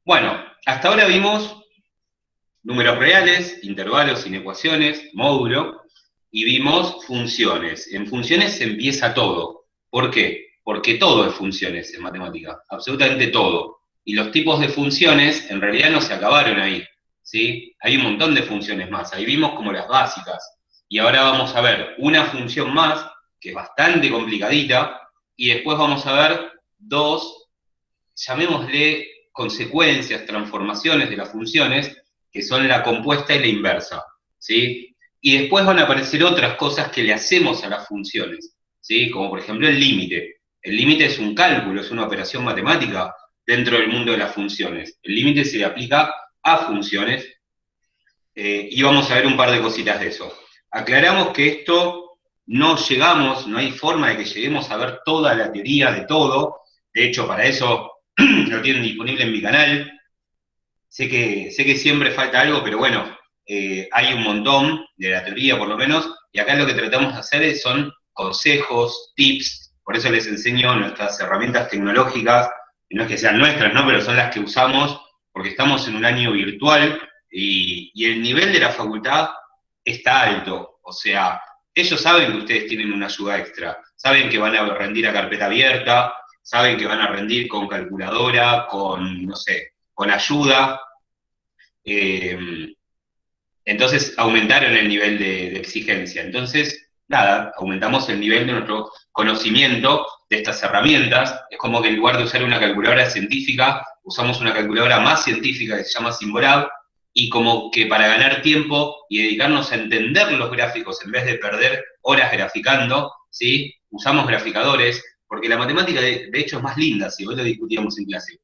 Bueno, hasta ahora vimos números reales, intervalos, inecuaciones, módulo, y vimos funciones. En funciones se empieza todo. ¿Por qué? Porque todo es funciones en matemática, absolutamente todo. Y los tipos de funciones en realidad no se acabaron ahí, ¿sí? Hay un montón de funciones más. Ahí vimos como las básicas. Y ahora vamos a ver una función más, que es bastante complicadita, y después vamos a ver dos, llamémosle consecuencias, transformaciones de las funciones, que son la compuesta y la inversa, ¿sí? Y después van a aparecer otras cosas que le hacemos a las funciones, ¿sí? Como por ejemplo el límite. El límite es un cálculo, es una operación matemática dentro del mundo de las funciones. El límite se le aplica a funciones y vamos a ver un par de cositas de eso. Aclaramos que esto no llegamos, no hay forma de que lleguemos a ver toda la teoría de todo. De hecho, para eso lo tienen disponible en mi canal. Sé que siempre falta algo, pero bueno, hay un montón de la teoría por lo menos, y acá lo que tratamos de hacer son consejos, tips, por eso les enseño nuestras herramientas tecnológicas, y no es que sean nuestras, ¿no? Pero son las que usamos porque estamos en un año virtual y el nivel de la facultad está alto, o sea, ellos saben que ustedes tienen una ayuda extra, saben que van a rendir a carpeta abierta, saben que van a rendir con calculadora, con, no sé, con ayuda, eh, entonces aumentaron el nivel de exigencia. Entonces, nada, aumentamos el nivel de nuestro conocimiento de estas herramientas. Es como que en lugar de usar una calculadora científica, usamos una calculadora más científica que se llama Symbolab, y como que para ganar tiempo y dedicarnos a entender los gráficos en vez de perder horas graficando, ¿sí? Usamos graficadores, porque la matemática de hecho es más linda, si hoy lo discutíamos en clase,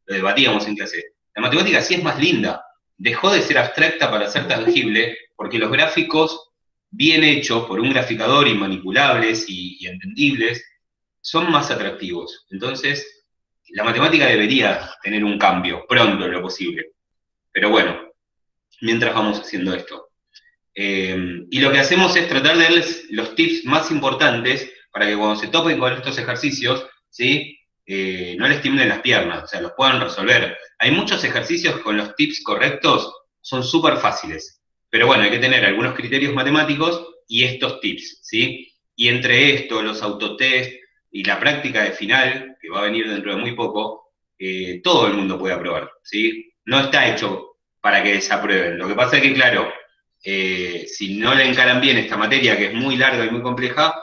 lo debatíamos en clase. La matemática sí es más linda, dejó de ser abstracta para ser tangible, porque los gráficos bien hechos por un graficador y manipulables y entendibles son más atractivos. Entonces, la matemática debería tener un cambio pronto en lo posible. Pero bueno, mientras vamos haciendo esto. Y lo que hacemos es tratar de darles los tips más importantes para que cuando se topen con estos ejercicios, ¿sí? No les tiemblen las piernas, o sea, los puedan resolver. Hay muchos ejercicios con los tips correctos, son súper fáciles. Pero bueno, hay que tener algunos criterios matemáticos y estos tips, ¿sí? Y entre esto, los autotest y la práctica de final, que va a venir dentro de muy poco, todo el mundo puede aprobar, ¿sí? No está hecho para que desaprueben. Lo que pasa es que, claro, si no le encaran bien esta materia, que es muy larga y muy compleja,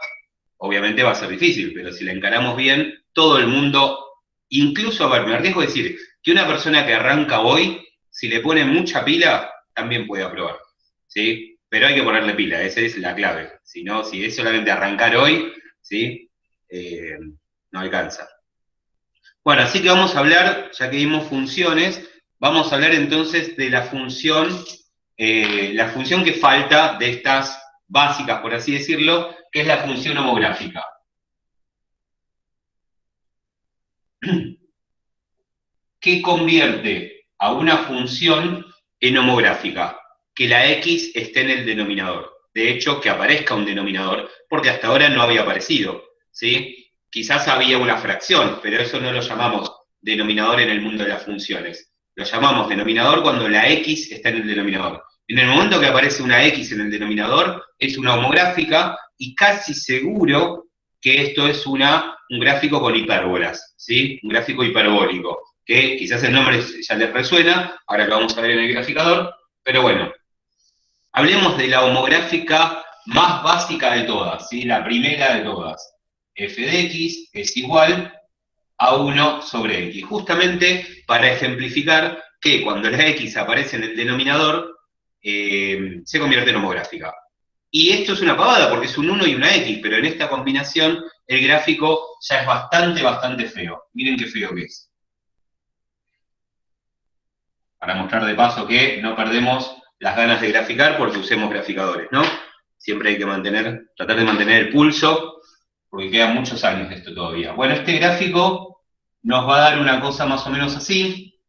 obviamente va a ser difícil, pero si la encaramos bien, todo el mundo, incluso, a ver, me arriesgo a decir que una persona que arranca hoy, si le pone mucha pila, también puede aprobar, ¿sí? Pero hay que ponerle pila, esa es la clave. Si no, si es solamente arrancar hoy, ¿sí? Eh, no alcanza. Bueno, así que vamos a hablar, ya que vimos funciones, vamos a hablar entonces de la función que falta de estas básicas, por así decirlo, que es la función homográfica. ¿Qué convierte a una función en homográfica? Que la x esté en el denominador. De hecho, que aparezca un denominador, porque hasta ahora no había aparecido, ¿sí? Quizás había una fracción, pero eso no lo llamamos denominador en el mundo de las funciones. Lo llamamos denominador cuando la x está en el denominador. En el momento que aparece una x en el denominador, es una homográfica y casi seguro que esto es un gráfico con hipérbolas, ¿sí? Un gráfico hiperbólico, que quizás el nombre ya les resuena, ahora lo vamos a ver en el graficador, pero bueno, hablemos de la homográfica más básica de todas, ¿sí? La primera de todas. F de x es igual a 1 sobre x, justamente para ejemplificar que cuando la x aparece en el denominador, se convierte en homográfica. Y esto es una pavada porque es un 1 y una x, pero en esta combinación el gráfico ya es bastante feo. Miren qué feo que es. Para mostrar de paso que no perdemos las ganas de graficar porque usemos graficadores, ¿no? Siempre hay que tratar de mantener el pulso, porque quedan muchos años de esto todavía. Bueno, este gráfico nos va a dar una cosa más o menos así,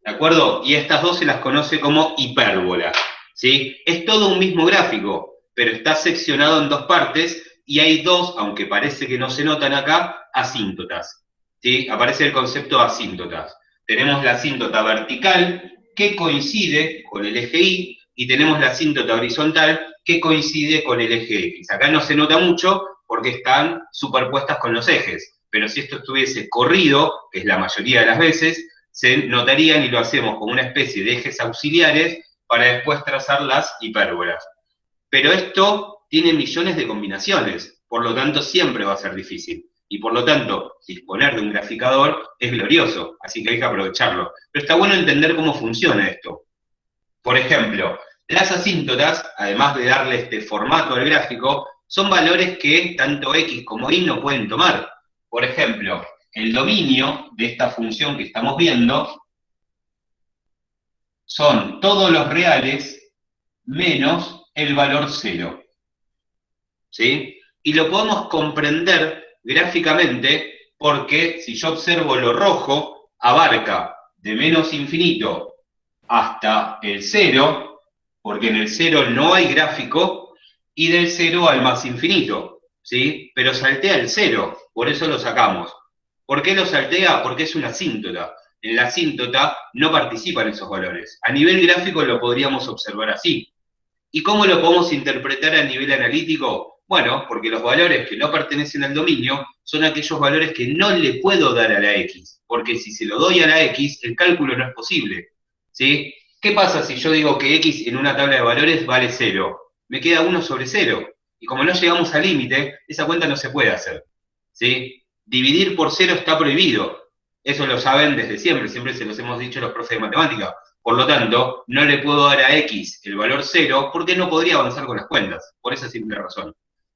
¿de acuerdo? Y estas dos se las conoce como hipérbolas, ¿sí? Es todo un mismo gráfico, pero está seccionado en dos partes y hay dos, aunque parece que no se notan acá, asíntotas. ¿sí? Aparece el concepto de asíntotas. Tenemos la asíntota vertical, que coincide con el eje y tenemos la asíntota horizontal, que coincide con el eje X. Acá no se nota mucho porque están superpuestas con los ejes, pero si esto estuviese corrido, que es la mayoría de las veces, se notarían y lo hacemos como una especie de ejes auxiliares para después trazar las hipérbolas. Pero esto tiene millones de combinaciones, por lo tanto siempre va a ser difícil. Y por lo tanto, disponer de un graficador es glorioso, así que hay que aprovecharlo. Pero está bueno entender cómo funciona esto. Por ejemplo, las asíntotas, además de darle este formato al gráfico, son valores que tanto X como Y no pueden tomar. Por ejemplo, el dominio de esta función que estamos viendo son todos los reales menos el valor 0. ¿Sí? Y lo podemos comprender gráficamente porque si yo observo lo rojo, abarca de menos infinito hasta el 0, porque en el 0 no hay gráfico, y del 0 al más infinito, ¿sí? Pero saltea el 0, por eso lo sacamos. ¿Por qué lo saltea? Porque es una asíntota. En la asíntota no participan esos valores. A nivel gráfico lo podríamos observar así. ¿Y cómo lo podemos interpretar a nivel analítico? Bueno, porque los valores que no pertenecen al dominio son aquellos valores que no le puedo dar a la X, porque si se lo doy a la X, el cálculo no es posible, ¿sí? ¿Qué pasa si yo digo que X en una tabla de valores vale 0? Me queda 1 sobre 0, y como no llegamos al límite, esa cuenta no se puede hacer, ¿sí? Dividir por 0 está prohibido, eso lo saben desde siempre, siempre se los hemos dicho a los profes de matemática. Por lo tanto, no le puedo dar a X el valor 0 porque no podría avanzar con las cuentas, por esa simple razón.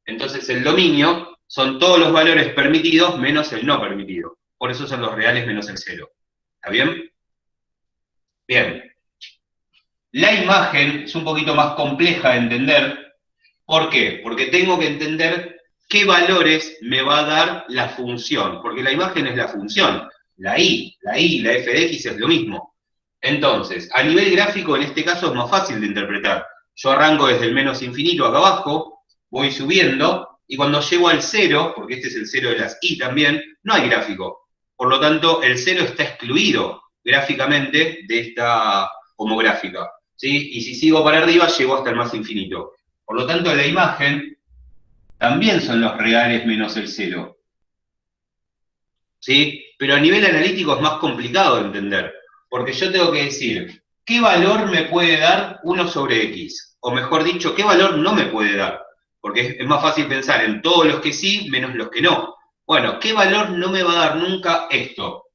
Entonces, el dominio son todos los valores permitidos menos el no permitido. Por eso son los reales menos el 0. ¿Está bien? Bien. La imagen es un poquito más compleja de entender. ¿Por qué? Porque tengo que entender qué valores me va a dar la función. Porque la imagen es la función. La y la f de x es lo mismo. Entonces, a nivel gráfico, en este caso es más fácil de interpretar. Yo arranco desde el menos infinito acá abajo, voy subiendo, y cuando llego al 0, porque este es el 0 de las y también, no hay gráfico. Por lo tanto, el 0 está excluido gráficamente de esta homográfica, ¿sí? Y si sigo para arriba, llego hasta el más infinito. Por lo tanto, la imagen también son los reales menos el 0, ¿sí? Pero a nivel analítico es más complicado de entender, porque yo tengo que decir, ¿qué valor me puede dar 1 sobre x? O mejor dicho, ¿qué valor no me puede dar? Porque es más fácil pensar en todos los que sí, menos los que no. Bueno, ¿qué valor no me va a dar nunca esto?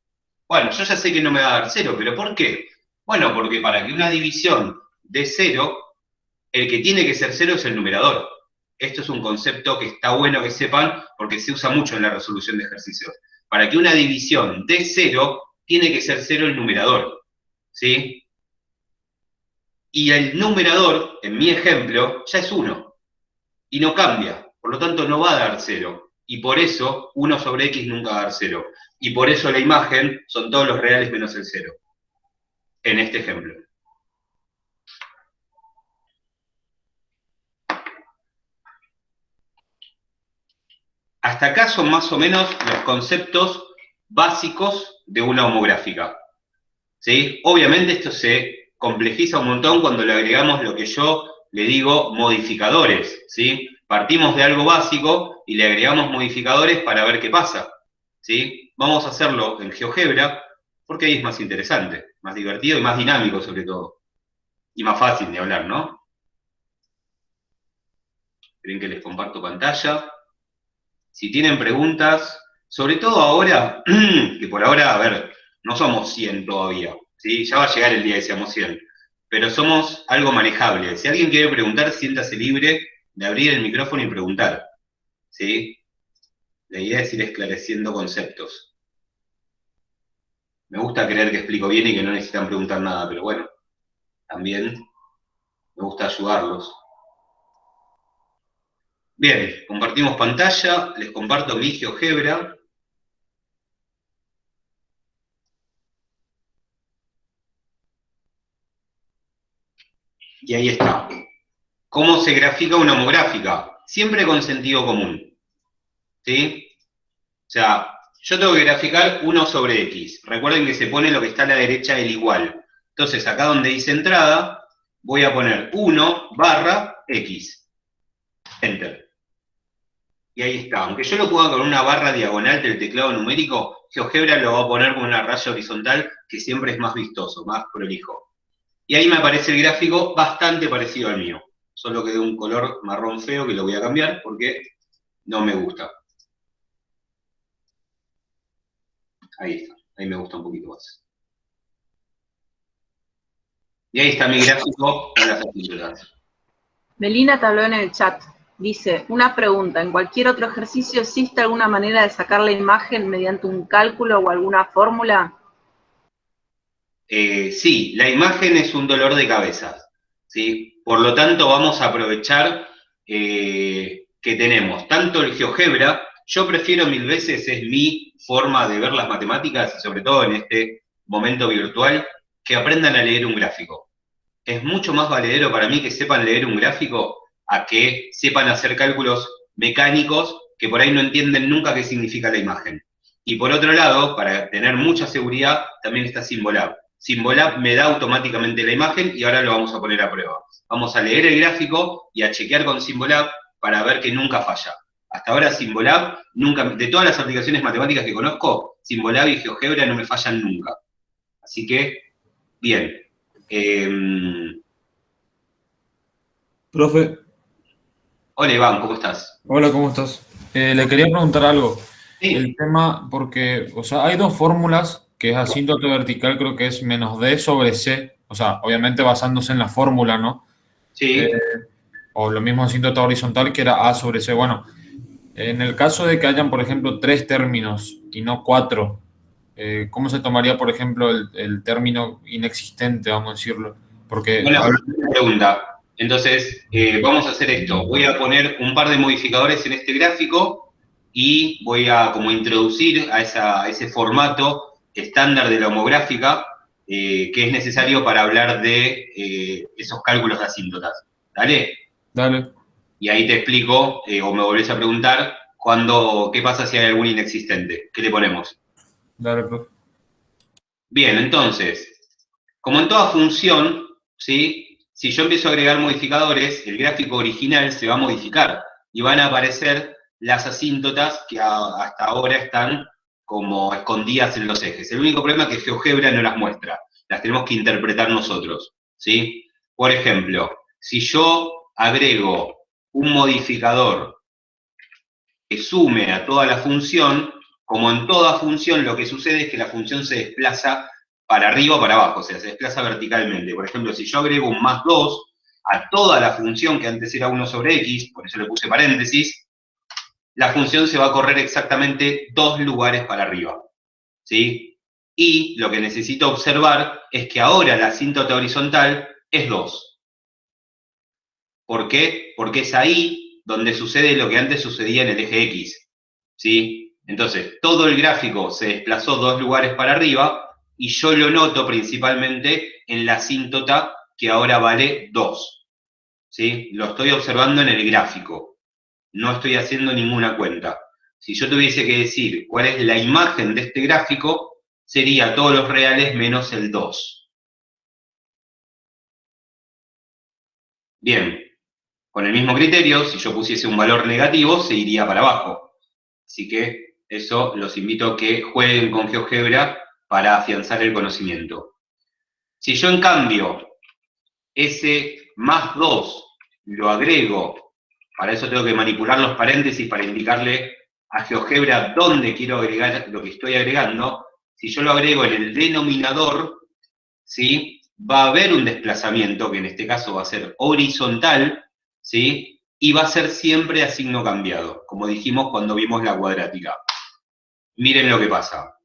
Bueno, yo ya sé que no me va a dar 0, pero ¿por qué? Bueno, porque para que una división dé 0, el que tiene que ser 0 es el numerador. Esto es un concepto que está bueno que sepan porque se usa mucho en la resolución de ejercicios. Para que una división dé 0, tiene que ser 0 el numerador, ¿sí? Y el numerador, en mi ejemplo, ya es 1 y no cambia, por lo tanto no va a dar 0. Y por eso 1 sobre x nunca va a dar 0. Y por eso la imagen son todos los reales menos el 0, en este ejemplo. Hasta acá son más o menos los conceptos básicos de una homográfica, ¿sí? Obviamente esto se complejiza un montón cuando le agregamos lo que yo le digo modificadores, ¿sí? Partimos de algo básico y le agregamos modificadores para ver qué pasa, ¿sí? Vamos a hacerlo en GeoGebra porque ahí es más interesante, más divertido y más dinámico sobre todo. Y más fácil de hablar, ¿no? Quieren que les comparto pantalla. Si tienen preguntas, sobre todo ahora, que por ahora, a ver, no somos 100 todavía, ¿sí? Ya va a llegar el día que seamos 100, pero somos algo manejable. Si alguien quiere preguntar, siéntase libre de abrir el micrófono y preguntar, ¿sí? La idea es ir esclareciendo conceptos. Me gusta creer que explico bien y que no necesitan preguntar nada, pero bueno, también me gusta ayudarlos. Bien, compartimos pantalla, les comparto mi GeoGebra. Y ahí está. ¿Cómo se grafica una homográfica? Siempre con sentido común, ¿sí? O sea, Yo tengo que graficar 1 sobre X. Recuerden que se pone lo que está a la derecha del igual. Entonces, acá donde dice entrada, voy a poner 1 barra X. Enter. Y ahí está. Aunque yo lo ponga con una barra diagonal del teclado numérico, GeoGebra lo va a poner con una raya horizontal, que siempre es más vistoso, más prolijo. Y ahí me aparece el gráfico bastante parecido al mío. Solo que de un color marrón feo que lo voy a cambiar porque no me gusta. Ahí está. Ahí me gusta un poquito más. Y ahí está mi gráfico con las asíntottas. Melina te habló en el chat. Dice, una pregunta, ¿en cualquier otro ejercicio existe alguna manera de sacar la imagen mediante un cálculo o alguna fórmula? Sí, la imagen es un dolor de cabeza, ¿sí? Por lo tanto, vamos a aprovechar que tenemos tanto el GeoGebra, yo prefiero mil veces, es mi forma de ver las matemáticas, y sobre todo en este momento virtual, que aprendan a leer un gráfico. Es mucho más valedero para mí que sepan leer un gráfico a que sepan hacer cálculos mecánicos que por ahí no entienden nunca qué significa la imagen. Y por otro lado, para tener mucha seguridad, también está Symbolab. Symbolab me da automáticamente la imagen y ahora lo vamos a poner a prueba. Vamos a leer el gráfico y a chequear con Symbolab para ver que nunca falla. Hasta ahora Symbolab, nunca, de todas las aplicaciones matemáticas que conozco, Symbolab y GeoGebra no me fallan nunca. Así que, bien. Profe, Hola Iván, ¿cómo estás? hola, ¿cómo estás? Le quería preguntar algo. El Sí, tema, porque, o sea, hay dos fórmulas, que es asíntoto vertical, creo que es menos D sobre C, o sea, obviamente basándose en la fórmula, ¿no? Eh, sí. o lo mismo asíntoto horizontal, que era A sobre C. Bueno, en el caso de que hayan, por ejemplo, tres términos y no cuatro, ¿cómo se tomaría, por ejemplo, el término inexistente, vamos a decirlo? Porque, Buena pregunta. Entonces, vamos a hacer esto. Voy a poner un par de modificadores en este gráfico y voy a como introducir a ese formato estándar de la homográfica que es necesario para hablar de esos cálculos de asíntotas. ¿Dale? dale, Y ahí te explico, o me volvés a preguntar, qué pasa si hay algún inexistente. ¿Qué le ponemos? dale, profe. Bien, entonces, como en toda función, ¿sí? Si yo empiezo a agregar modificadores, el gráfico original se va a modificar y van a aparecer las asíntotas que hasta ahora están como escondidas en los ejes. El único problema es que GeoGebra no las muestra, las tenemos que interpretar nosotros, ¿sí? Por ejemplo, si yo agrego un modificador que sume a toda la función, como en toda función lo que sucede es que la función se desplaza para arriba o para abajo, o sea, se desplaza verticalmente. Por ejemplo, si yo agrego un más 2 a toda la función que antes era 1 sobre x, por eso le puse paréntesis, la función se va a correr exactamente 2 lugares para arriba, ¿sí? Y lo que necesito observar es que ahora la asíntota horizontal es 2. ¿Por qué? Porque es ahí donde sucede lo que antes sucedía en el eje X, ¿sí? Entonces, todo el gráfico se desplazó 2 lugares para arriba y yo lo noto principalmente en la asíntota que ahora vale 2, ¿sí? Lo estoy observando en el gráfico, no estoy haciendo ninguna cuenta. Si yo tuviese que decir cuál es la imagen de este gráfico, sería todos los reales menos el 2. Bien, con el mismo criterio, si yo pusiese un valor negativo, se iría para abajo. Así que eso los invito a que jueguen con GeoGebra para afianzar el conocimiento. Si yo en cambio ese más 2 lo agrego, para eso tengo que manipular los paréntesis para indicarle a GeoGebra dónde quiero agregar lo que estoy agregando, si yo lo agrego en el denominador, ¿sí? Va a haber un desplazamiento, que en este caso va a ser horizontal, ¿sí? Y va a ser siempre a signo cambiado, como dijimos cuando vimos la cuadrática. Miren lo que pasa.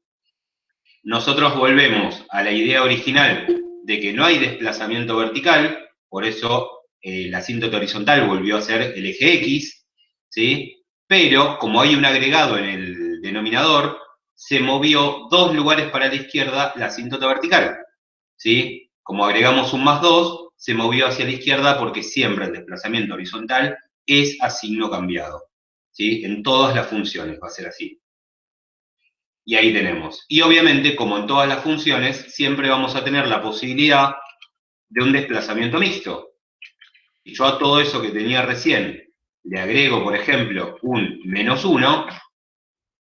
Nosotros volvemos a la idea original de que no hay desplazamiento vertical, por eso la asíntota horizontal volvió a ser el eje X, ¿sí? Pero como hay un agregado en el denominador, se movió 2 lugares para la izquierda la asíntota vertical, ¿sí? Como agregamos un más 2, se movió hacia la izquierda porque siempre el desplazamiento horizontal es a signo cambiado, ¿sí? En todas las funciones va a ser así. Y ahí tenemos. Y obviamente, como en todas las funciones, siempre vamos a tener la posibilidad de un desplazamiento mixto. Y yo a todo eso que tenía recién le agrego, por ejemplo, un -1,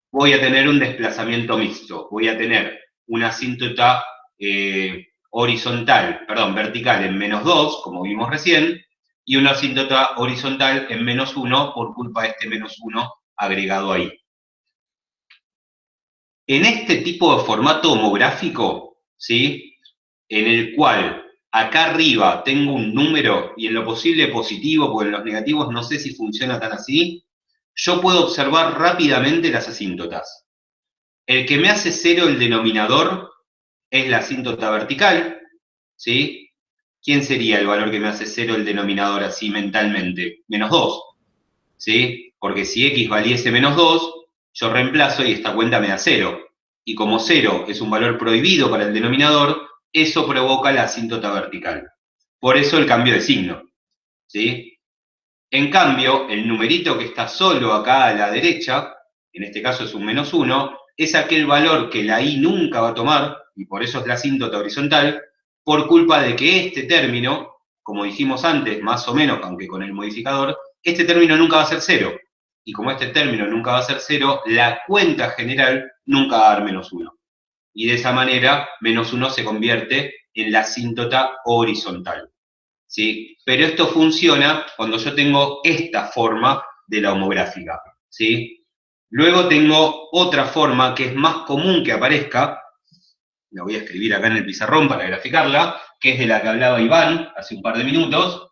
voy a tener un desplazamiento mixto. Voy a tener una asíntota vertical en -2, como vimos recién, y una asíntota horizontal en -1 por culpa de este -1 agregado ahí. En este tipo de formato homográfico, ¿sí? En el cual acá arriba tengo un número y en lo posible positivo, porque en los negativos no sé si funciona tan así, yo puedo observar rápidamente las asíntotas. El que me hace 0 el denominador es la asíntota vertical, ¿sí? ¿Quién sería el valor que me hace 0 el denominador así mentalmente? -2, ¿sí? Porque si x valiese -2, yo reemplazo y esta cuenta me da 0. Y como 0 es un valor prohibido para el denominador, eso provoca la asíntota vertical. Por eso el cambio de signo, ¿sí? En cambio, el numerito que está solo acá a la derecha, en este caso es un -1, es aquel valor que la i nunca va a tomar, y por eso es la asíntota horizontal, por culpa de que este término, como dijimos antes, más o menos, aunque con el modificador, este término nunca va a ser 0. Y como este término nunca va a ser 0, la cuenta general nunca va a dar -1. Y de esa manera, -1 se convierte en la asíntota horizontal, ¿sí? Pero esto funciona cuando yo tengo esta forma de la homográfica, ¿sí? Luego tengo otra forma que es más común que aparezca, la voy a escribir acá en el pizarrón para graficarla, que es de la que hablaba Iván hace un par de minutos,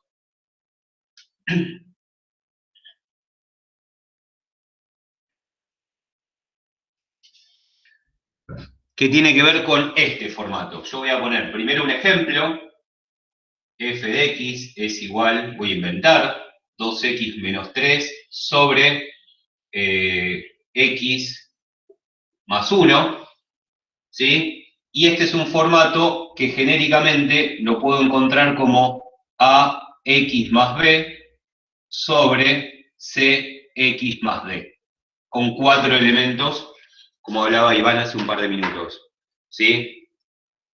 que tiene que ver con este formato. Yo voy a poner primero un ejemplo, f de x es igual, voy a inventar, 2x menos 3 sobre x más 1, ¿sí? Y este es un formato que genéricamente lo puedo encontrar como ax más b sobre cx más d, con 4 elementos, como hablaba Iván hace un par de minutos, ¿sí?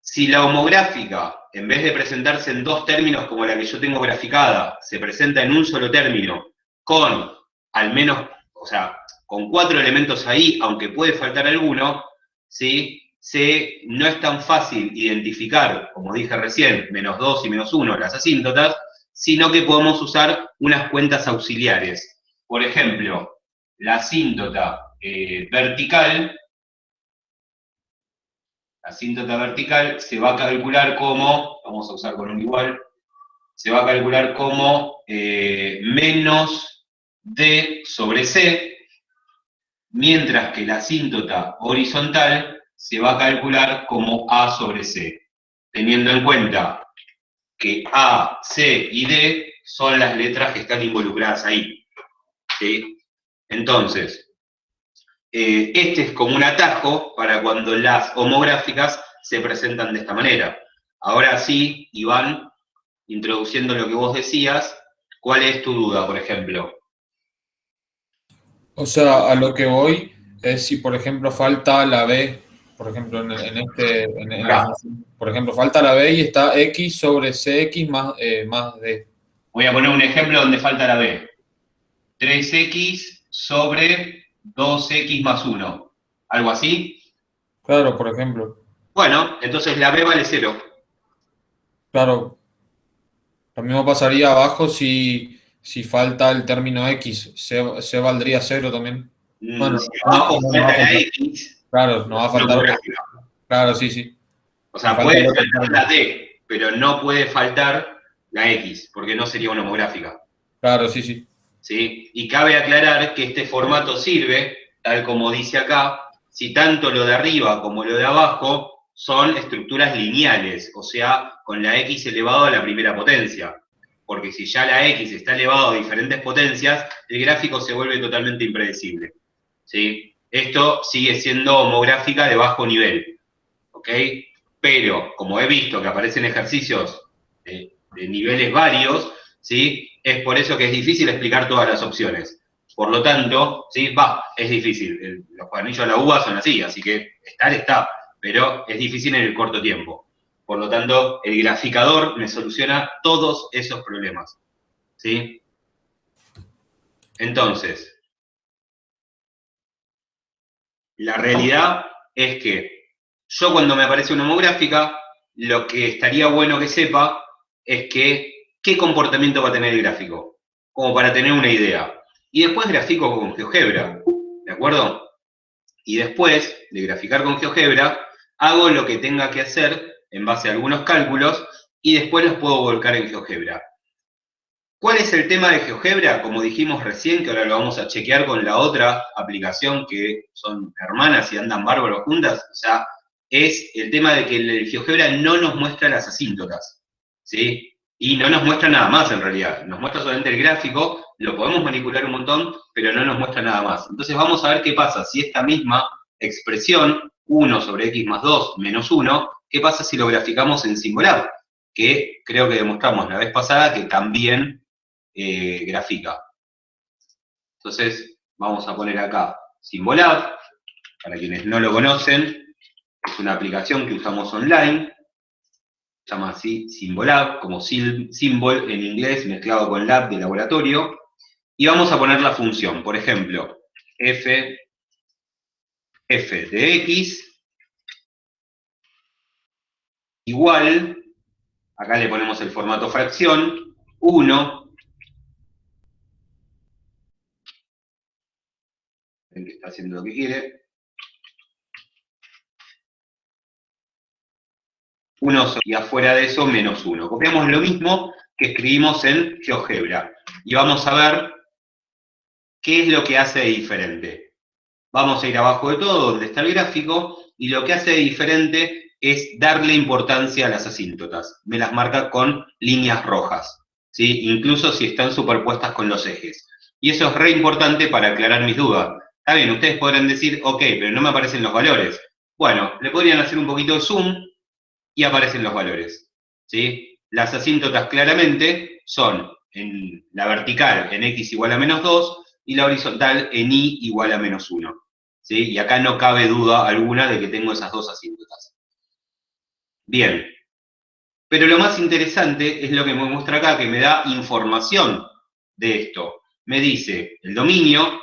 Si la homográfica, en vez de presentarse en dos términos como la que yo tengo graficada, se presenta en un solo término, con al menos, o sea, con 4 elementos ahí, aunque puede faltar alguno, ¿sí? No es tan fácil identificar, como dije recién, -2 y -1, las asíntotas, sino que podemos usar unas cuentas auxiliares. Por ejemplo, la asíntota vertical, la asíntota vertical se va a calcular como, vamos a usar con un igual, se va a calcular como menos d sobre c, mientras que la asíntota horizontal se va a calcular como a sobre c, teniendo en cuenta que a, c y d son las letras que están involucradas ahí, ¿sí? Entonces, este es como un atajo para cuando las homográficas se presentan de esta manera. Ahora sí, Iván, introduciendo lo que vos decías, ¿cuál es tu duda, por ejemplo? O sea, a lo que voy es si, por ejemplo, falta la B, por ejemplo, en la función, por ejemplo, falta la B y está X sobre CX más D. Voy a poner un ejemplo donde falta la B. 3x sobre 2x más 1. ¿Algo así? Claro, por ejemplo. Bueno, entonces la B vale 0. Claro, lo mismo pasaría abajo si falta el término X. C valdría 0 también. Bueno, Si abajo no va a falta la faltar. X, Claro, no va a no faltar. podrá. Claro, sí, sí. O Me sea, falta el puede otro faltar término. la D, pero no puede faltar la X, porque no sería una homográfica. Claro, sí, sí. ¿Sí? Y cabe aclarar que este formato sirve, tal como dice acá, si tanto lo de arriba como lo de abajo son estructuras lineales, o sea, con la x elevado a la primera potencia. Porque si ya la x está elevado a diferentes potencias, el gráfico se vuelve totalmente impredecible, ¿sí? Esto sigue siendo homográfica de bajo nivel, ¿ok? Pero, como he visto que aparecen ejercicios de niveles varios, ¿sí? Es por eso que es difícil explicar todas las opciones. Por lo tanto, ¿sí? Es difícil. Los cuadernillos de la UBA son así que está, pero es difícil en el corto tiempo. Por lo tanto, el graficador me soluciona todos esos problemas, ¿sí? Entonces, la realidad es que yo cuando me aparece una homográfica, lo que estaría bueno que sepa es qué comportamiento va a tener el gráfico, como para tener una idea. Y después grafico con GeoGebra, ¿de acuerdo? Y después de graficar con GeoGebra, hago lo que tenga que hacer en base a algunos cálculos y después los puedo volcar en GeoGebra. ¿Cuál es el tema de GeoGebra? Como dijimos recién, que ahora lo vamos a chequear con la otra aplicación que son hermanas y andan bárbaros juntas, o sea, es el tema de que el GeoGebra no nos muestra las asíntotas, ¿sí? Y no nos muestra nada más en realidad, nos muestra solamente el gráfico, lo podemos manipular un montón, pero no nos muestra nada más. Entonces vamos a ver qué pasa si esta misma expresión, 1 sobre x más 2 menos 1, ¿qué pasa si lo graficamos en Symbolab? Que creo que demostramos la vez pasada que también grafica. Entonces, vamos a poner acá Symbolab, para quienes no lo conocen, es una aplicación que usamos online, se llama así Symbolab, como symbol en inglés mezclado con lab de laboratorio, y vamos a poner la función, por ejemplo, f de x igual, acá le ponemos el formato fracción, 1, el que está haciendo lo que quiere, 1 y afuera de eso menos 1. Copiamos lo mismo que escribimos en GeoGebra y vamos a ver qué es lo que hace de diferente. Vamos a ir abajo de todo donde está el gráfico y lo que hace de diferente es darle importancia a las asíntotas. Me las marca con líneas rojas, ¿sí? Incluso si están superpuestas con los ejes. Y eso es re importante para aclarar mis dudas. Está bien, ustedes podrán decir, ok, pero no me aparecen los valores. Bueno, le podrían hacer un poquito de zoom y aparecen los valores, ¿sí? Las asíntotas claramente son en la vertical en x igual a menos 2 y la horizontal en y igual a menos 1, ¿sí? Y acá no cabe duda alguna de que tengo esas dos asíntotas. Bien, pero lo más interesante es lo que me muestra acá, que me da información de esto. Me dice el dominio,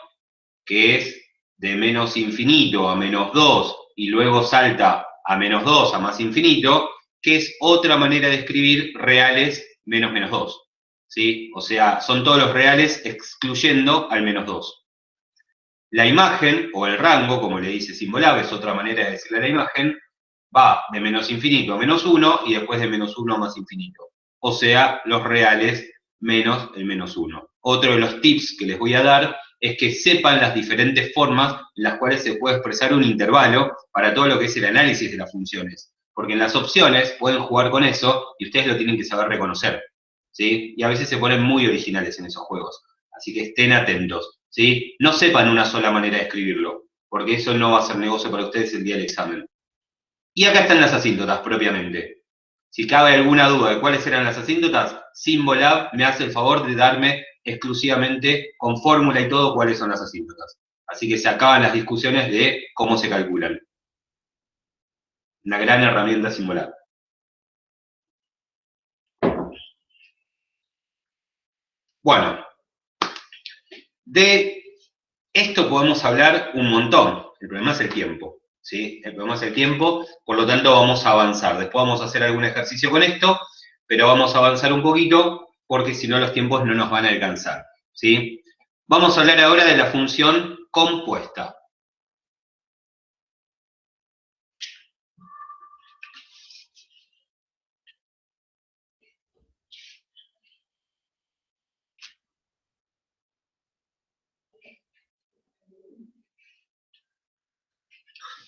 que es de menos infinito a menos 2, y luego salta a menos 2 a más infinito, que es otra manera de escribir reales menos menos 2. ¿Sí? O sea, son todos los reales excluyendo al menos 2. La imagen, o el rango, como le dice Symbolab, es otra manera de decirle a la imagen, va de menos infinito a menos 1 y después de menos 1 a más infinito. O sea, los reales menos el menos 1. Otro de los tips que les voy a dar es que sepan las diferentes formas en las cuales se puede expresar un intervalo para todo lo que es el análisis de las funciones. Porque en las opciones pueden jugar con eso y ustedes lo tienen que saber reconocer, ¿sí? Y a veces se ponen muy originales en esos juegos. Así que estén atentos, ¿sí? No sepan una sola manera de escribirlo, porque eso no va a ser negocio para ustedes el día del examen. Y acá están las asíntotas propiamente. Si cabe alguna duda de cuáles eran las asíntotas, Symbolab me hace el favor de darme exclusivamente con fórmula y todo cuáles son las asíntotas. Así que se acaban las discusiones de cómo se calculan. Una gran herramienta Symbolab. Bueno, de esto podemos hablar un montón. El problema es el tiempo, ¿sí? El problema es el tiempo, por lo tanto vamos a avanzar. Después vamos a hacer algún ejercicio con esto, pero vamos a avanzar un poquito porque si no los tiempos no nos van a alcanzar, ¿sí? Vamos a hablar ahora de la función compuesta.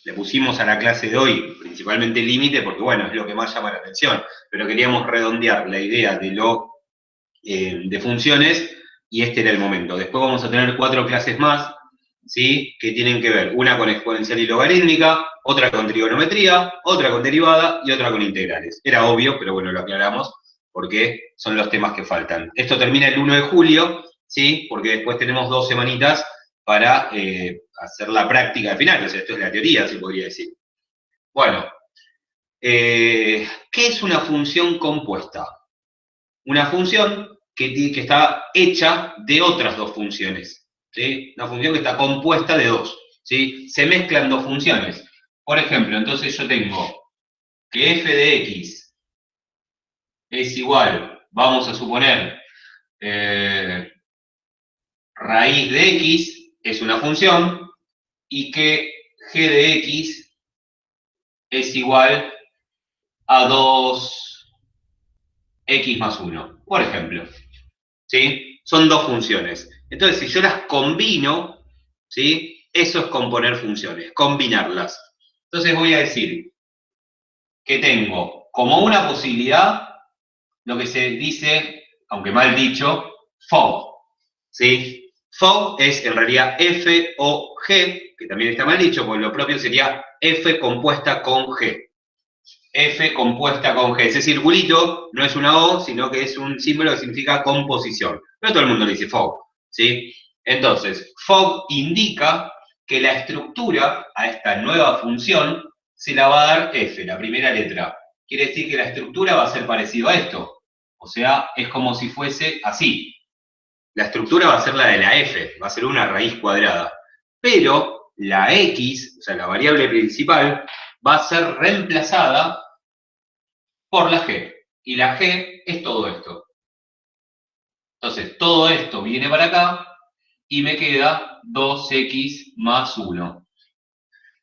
Le pusimos a la clase de hoy principalmente límite porque, bueno, es lo que más llama la atención, pero queríamos redondear la idea de funciones y este era el momento. Después vamos a tener 4 clases más, ¿sí? Que tienen que ver una con exponencial y logarítmica, otra con trigonometría, otra con derivada y otra con integrales. Era obvio, pero bueno, lo aclaramos porque son los temas que faltan. Esto termina el 1 de julio ¿sí? Porque después tenemos 2 semanitas para hacer la práctica al final, o sea, esto es la teoría, se podría decir. Bueno, ¿qué es una función compuesta? Una función que está hecha de otras 2 funciones, ¿sí? Una función que está compuesta de 2, ¿sí? Se mezclan 2 funciones. Por ejemplo, entonces yo tengo que f de x es igual, vamos a suponer, raíz de x es una función, y que g de x es igual a 2x más 1, por ejemplo. ¿Sí? Son 2 funciones. Entonces, si yo las combino, ¿sí? Eso es componer funciones, combinarlas. Entonces voy a decir que tengo como una posibilidad lo que se dice, aunque mal dicho, FOG. ¿Sí? FOG es en realidad F o G, que también está mal dicho, porque lo propio sería F compuesta con G. F compuesta con G. Ese circulito no es una O, sino que es un símbolo que significa composición. Pero todo el mundo le dice FOG, ¿sí? Entonces, FOG indica que la estructura a esta nueva función se la va a dar F, la primera letra. Quiere decir que la estructura va a ser parecido a esto. O sea, es como si fuese así. La estructura va a ser la de la F, va a ser una raíz cuadrada. Pero la X, o sea, la variable principal, va a ser reemplazada por la G. Y la G es todo esto. Entonces, todo esto viene para acá y me queda 2x más 1.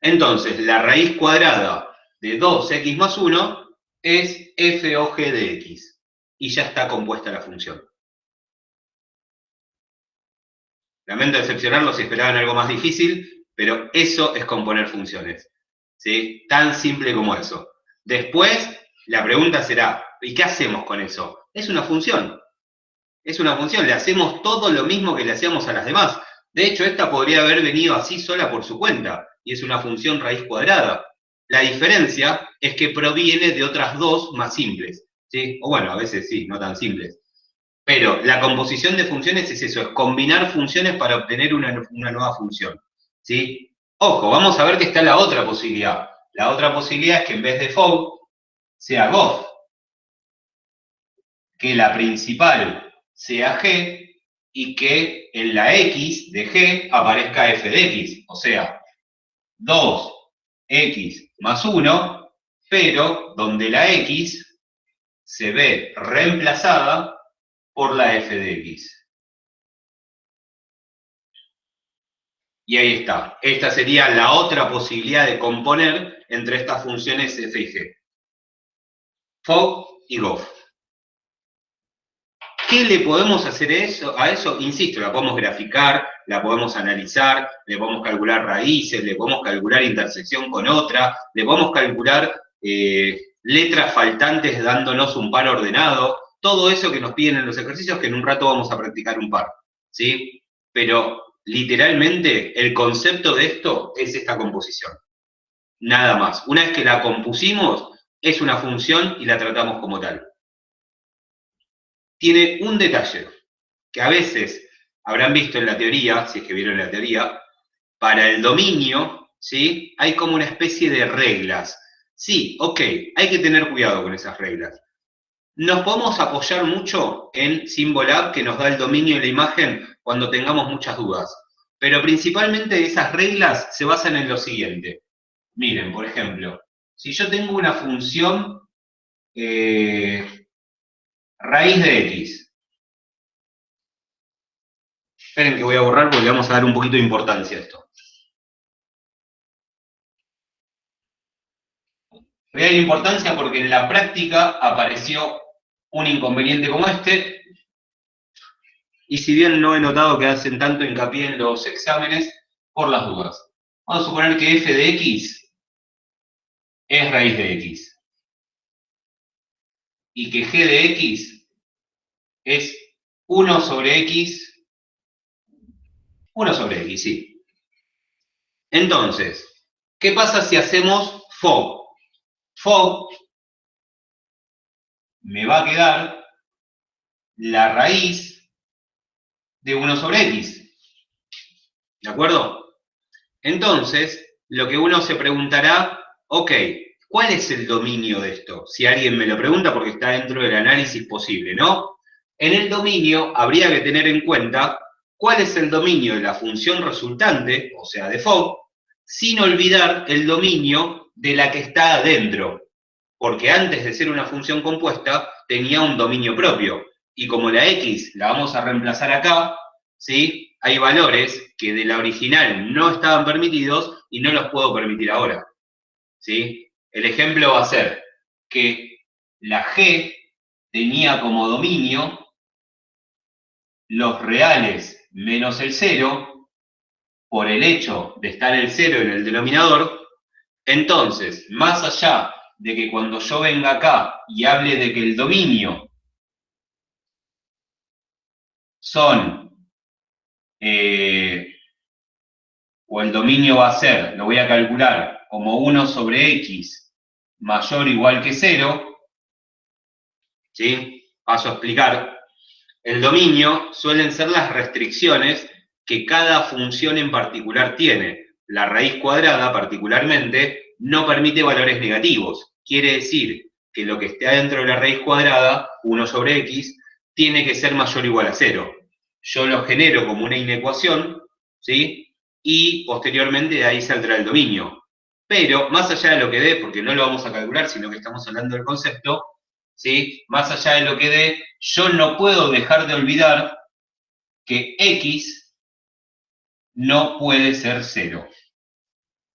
Entonces, la raíz cuadrada de 2x más 1 es f o g de x. Y ya está compuesta la función. Lamento decepcionarlos si esperaban algo más difícil, pero eso es componer funciones. ¿Sí? Tan simple como eso. Después, la pregunta será, ¿y qué hacemos con eso? Es una función. Es una función, le hacemos todo lo mismo que le hacíamos a las demás. De hecho, esta podría haber venido así sola por su cuenta, y es una función raíz cuadrada. La diferencia es que proviene de otras 2 más simples. ¿Sí? O bueno, a veces sí, no tan simples. Pero la composición de funciones es eso, es combinar funciones para obtener una nueva función. ¿Sí? Ojo, vamos a ver que está la otra posibilidad. La otra posibilidad es que en vez de FOG sea GOF, que la principal sea G y que en la X de G aparezca f de X. O sea, 2x más 1, pero donde la X se ve reemplazada por la f de X. Y ahí está. Esta sería la otra posibilidad de componer entre estas funciones f y g. FOG y GOF. ¿Qué le podemos hacer a eso? Insisto, la podemos graficar, la podemos analizar, le podemos calcular raíces, le podemos calcular intersección con otra, le podemos calcular letras faltantes dándonos un par ordenado, todo eso que nos piden en los ejercicios que en un rato vamos a practicar un par, ¿sí? Pero literalmente el concepto de esto es esta composición. Nada más. Una vez que la compusimos, es una función y la tratamos como tal. Tiene un detalle, que a veces habrán visto en la teoría, si es que vieron la teoría, para el dominio, ¿sí? Hay como una especie de reglas. Sí, ok, hay que tener cuidado con esas reglas. Nos podemos apoyar mucho en Symbolab, que nos da el dominio de la imagen cuando tengamos muchas dudas. Pero principalmente esas reglas se basan en lo siguiente. Miren, por ejemplo, si yo tengo una función raíz de x. Esperen que voy a borrar porque le vamos a dar un poquito de importancia a esto. Le voy a dar importancia porque en la práctica apareció un inconveniente como este, y si bien no he notado que hacen tanto hincapié en los exámenes, por las dudas. Vamos a suponer que f de x es raíz de x. Y que g de x es 1 sobre x, 1 sobre x, sí. Entonces, ¿qué pasa si hacemos FOG? FOG me va a quedar la raíz de 1 sobre X. ¿De acuerdo? Entonces, lo que uno se preguntará, ok, ¿cuál es el dominio de esto? Si alguien me lo pregunta porque está dentro del análisis posible, ¿no? En el dominio habría que tener en cuenta cuál es el dominio de la función resultante, o sea, de Fogg, sin olvidar el dominio de la que está adentro, porque antes de ser una función compuesta tenía un dominio propio, y como la X la vamos a reemplazar acá, ¿sí? Hay valores que de la original no estaban permitidos y no los puedo permitir ahora, ¿sí? El ejemplo va a ser que la G tenía como dominio los reales menos el 0, por el hecho de estar el 0 en el denominador. Entonces, más allá de que cuando yo venga acá y hable de que el dominio son, o el dominio va a ser, lo voy a calcular como 1 sobre X mayor o igual que 0, ¿sí? Paso a explicar. El dominio suelen ser las restricciones que cada función en particular tiene. La raíz cuadrada, particularmente, no permite valores negativos. Quiere decir que lo que esté adentro de la raíz cuadrada, 1 sobre X, tiene que ser mayor o igual a 0. Yo lo genero como una inecuación, ¿sí? Y posteriormente de ahí saldrá el dominio. Pero, más allá de lo que dé, porque no lo vamos a calcular, sino que estamos hablando del concepto, ¿sí? Más allá de lo que dé, yo no puedo dejar de olvidar que X no puede ser 0.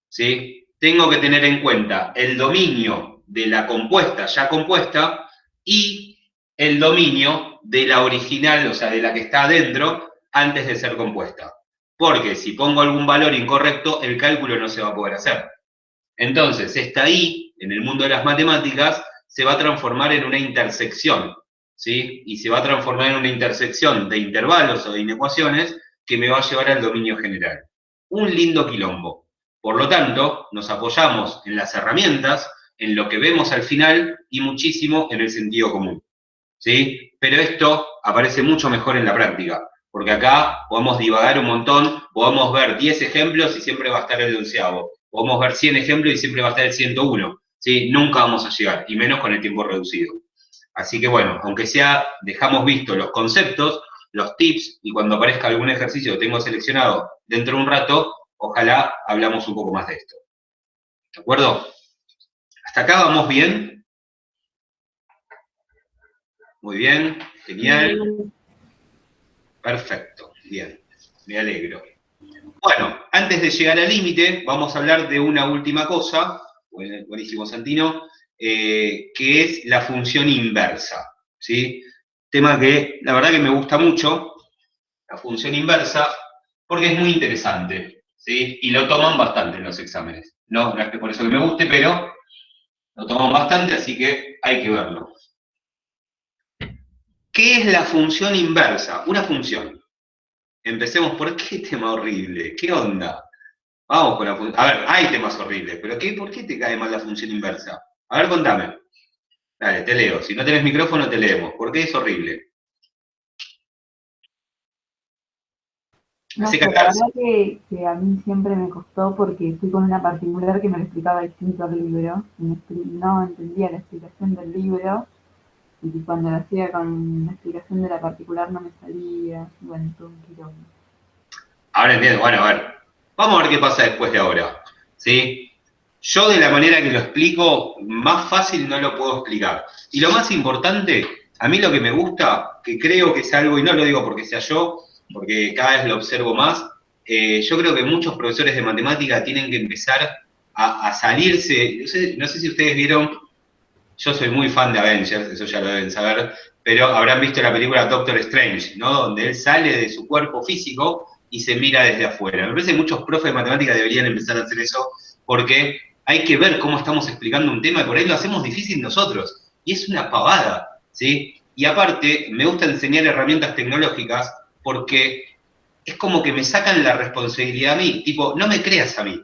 ¿Sí? Tengo que tener en cuenta el dominio de la compuesta ya compuesta y el dominio de la original, o sea, de la que está adentro, antes de ser compuesta. Porque si pongo algún valor incorrecto, el cálculo no se va a poder hacer. Entonces, esta I, en el mundo de las matemáticas, se va a transformar en una intersección, ¿sí? Y se va a transformar en una intersección de intervalos o de inecuaciones que me va a llevar al dominio general. Un lindo quilombo. Por lo tanto, nos apoyamos en las herramientas, en lo que vemos al final y muchísimo en el sentido común, ¿sí? Pero esto aparece mucho mejor en la práctica, porque acá podemos divagar un montón, podemos ver 10 ejemplos y siempre va a estar el 11º. Podemos ver 100 ejemplos y siempre va a estar el 101, ¿sí? Nunca vamos a llegar, y menos con el tiempo reducido. Así que bueno, aunque sea, dejamos visto los conceptos, los tips, y cuando aparezca algún ejercicio que tengo seleccionado dentro de un rato, ojalá hablamos un poco más de esto. ¿De acuerdo? ¿Hasta acá vamos bien? Muy bien, genial. Perfecto, bien, me alegro. Bueno, antes de llegar al límite, vamos a hablar de una última cosa, buenísimo Santino, que es la función inversa, ¿sí? Tema que la verdad que me gusta mucho, la función inversa, porque es muy interesante, ¿sí? Y lo toman bastante en los exámenes. No es que por eso que me guste, pero lo toman bastante, así que hay que verlo. ¿Qué es la función inversa? Una función. Empecemos por qué tema horrible, ¿qué onda? Vamos con la función. A ver, hay temas horribles, pero ¿por qué te cae mal la función inversa? A ver, contame. Dale, te leo. Si no tenés micrófono, te leemos. ¿Por qué es horrible? No sé, la verdad que a mí siempre me costó porque fui con una particular que me lo explicaba distinto al libro. No entendía la explicación del libro y cuando lo hacía con la explicación de la particular no me salía. Bueno, todo un quilombo. Ahora entiendo. Bueno, a ver. Vamos a ver qué pasa después de ahora. ¿Sí? Yo de la manera que lo explico, más fácil no lo puedo explicar. Y lo más importante, a mí lo que me gusta, que creo que es algo, y no lo digo porque sea yo, porque cada vez lo observo más, yo creo que muchos profesores de matemática tienen que empezar a salirse, no sé si ustedes vieron, yo soy muy fan de Avengers, eso ya lo deben saber, pero habrán visto la película Doctor Strange, ¿no? Donde él sale de su cuerpo físico y se mira desde afuera. Me parece que muchos profes de matemática deberían empezar a hacer eso, porque hay que ver cómo estamos explicando un tema y por ahí lo hacemos difícil nosotros. Y es una pavada, ¿sí? Y aparte, me gusta enseñar herramientas tecnológicas porque es como que me sacan la responsabilidad a mí. Tipo, no me creas a mí,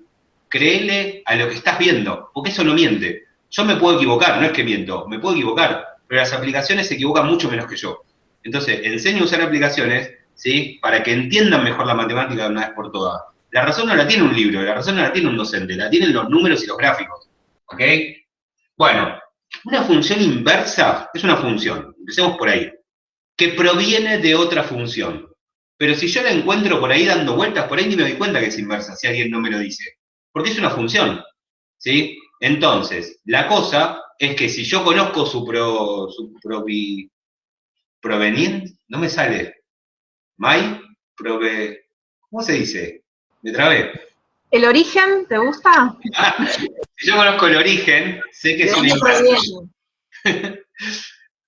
créele a lo que estás viendo, porque eso no miente. Yo me puedo equivocar, no es que miento, me puedo equivocar, pero las aplicaciones se equivocan mucho menos que yo. Entonces, enseño a usar aplicaciones ¿sí? Para que entiendan mejor la matemática de una vez por todas. La razón no la tiene un libro, la razón no la tiene un docente, la tienen los números y los gráficos, ¿ok? Bueno, una función inversa es una función, empecemos por ahí, que proviene de otra función. Pero si yo la encuentro por ahí dando vueltas, por ahí ni me doy cuenta que es inversa, si alguien no me lo dice. Porque es una función, ¿sí? Entonces, la cosa es que si yo conozco proveniente, no me sale. ¿Cómo se dice? Me trabé. ¿El origen te gusta? Si yo conozco el origen, sé que ¿De es una dónde inversa. proviene?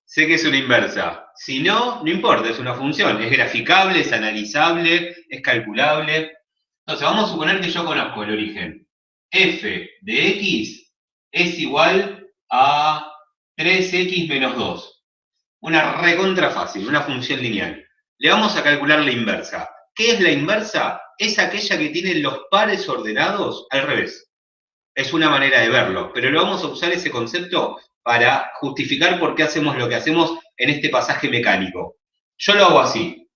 Sé que es una inversa. Si no, no importa, es una función. Es graficable, es analizable, es calculable. Entonces, vamos a suponer que yo conozco el origen. F de x es igual a 3x menos 2. Una recontra fácil, una función lineal. Le vamos a calcular la inversa. ¿Qué es la inversa? Es aquella que tiene los pares ordenados al revés. Es una manera de verlo, pero lo vamos a usar ese concepto para justificar por qué hacemos lo que hacemos en este pasaje mecánico. Yo lo hago así.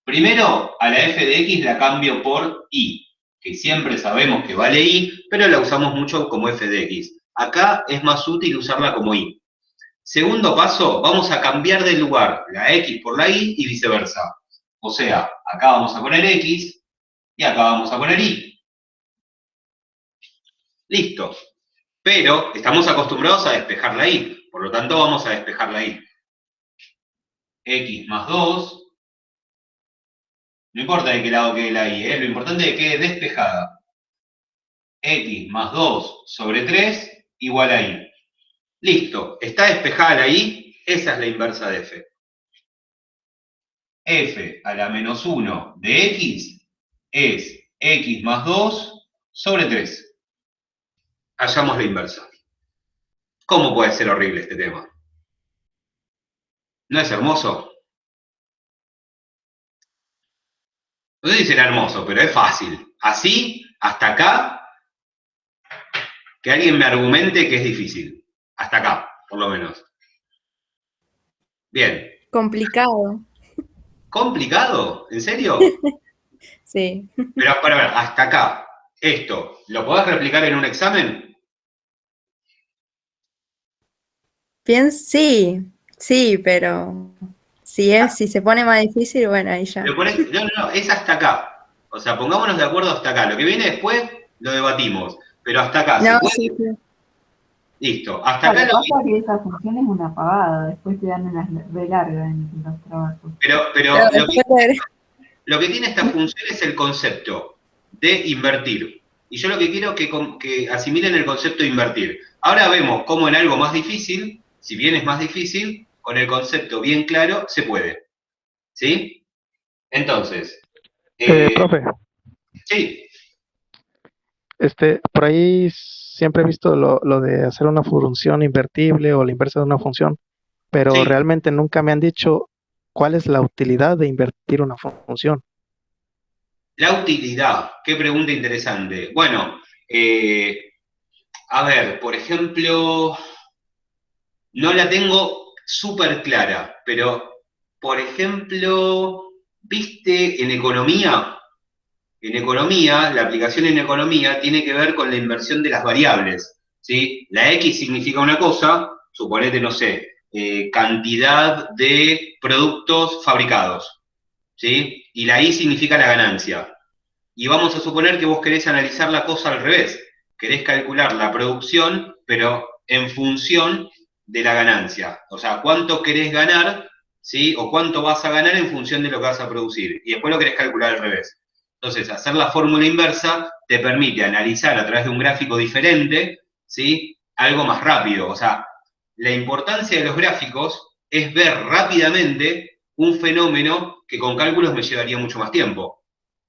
Primero, a la f de x la cambio por y, que siempre sabemos que vale y, pero la usamos mucho como f de x. Acá es más útil usarla como y. Segundo paso, vamos a cambiar de lugar la x por la y y viceversa. O sea, acá vamos a poner x y acá vamos a poner y. Listo. Pero estamos acostumbrados a despejar la y, por lo tanto vamos a despejar la y. X más 2, no importa de qué lado quede la y, lo importante es que quede despejada. X más 2 sobre 3 igual a y. Listo, está despejada la y, esa es la inversa de f. F a la menos 1 de x es x más 2 sobre 3. Hallamos la inversa. ¿Cómo puede ser horrible este tema? ¿No es hermoso? No sé si será hermoso, pero es fácil. Así, hasta acá, que alguien me argumente que es difícil. Hasta acá, por lo menos. Bien. Complicado. ¿Complicado? ¿En serio? Sí. Pero, para ver, hasta acá. Esto, ¿lo podés replicar en un examen? Sí, pero si se pone más difícil, bueno, ahí ya. No, es hasta acá. O sea, pongámonos de acuerdo hasta acá. Lo que viene después lo debatimos. Pero hasta acá, ¿se No, puede? sí. Listo. Hasta acá Claro, lo pasa que esa función es una pavada, después te dan unas re largas en los trabajos. Pero Después lo que tiene esta función es el concepto de invertir. Y yo lo que quiero es que asimilen el concepto de invertir. Ahora vemos cómo en algo más difícil, si bien es más difícil, con el concepto bien claro, se puede. ¿Sí? Entonces. Profe, Sí. por ahí siempre he visto lo de hacer una función invertible o la inversa de una función, pero Sí. realmente nunca me han dicho cuál es la utilidad de invertir una función. La utilidad, qué pregunta interesante. Bueno, a ver, por ejemplo, no la tengo súper clara, pero, por ejemplo, ¿viste en economía? En economía, la aplicación en economía tiene que ver con la inversión de las variables, ¿sí? La X significa una cosa, suponete, no sé, cantidad de productos fabricados, ¿sí? Y la Y significa la ganancia. Y vamos a suponer que vos querés analizar la cosa al revés. Querés calcular la producción, pero en función de la ganancia. O sea, cuánto querés ganar, ¿sí? O cuánto vas a ganar en función de lo que vas a producir. Y después lo querés calcular al revés. Entonces, hacer la fórmula inversa te permite analizar a través de un gráfico diferente, ¿sí? Algo más rápido. O sea, la importancia de los gráficos es ver rápidamente un fenómeno que con cálculos me llevaría mucho más tiempo.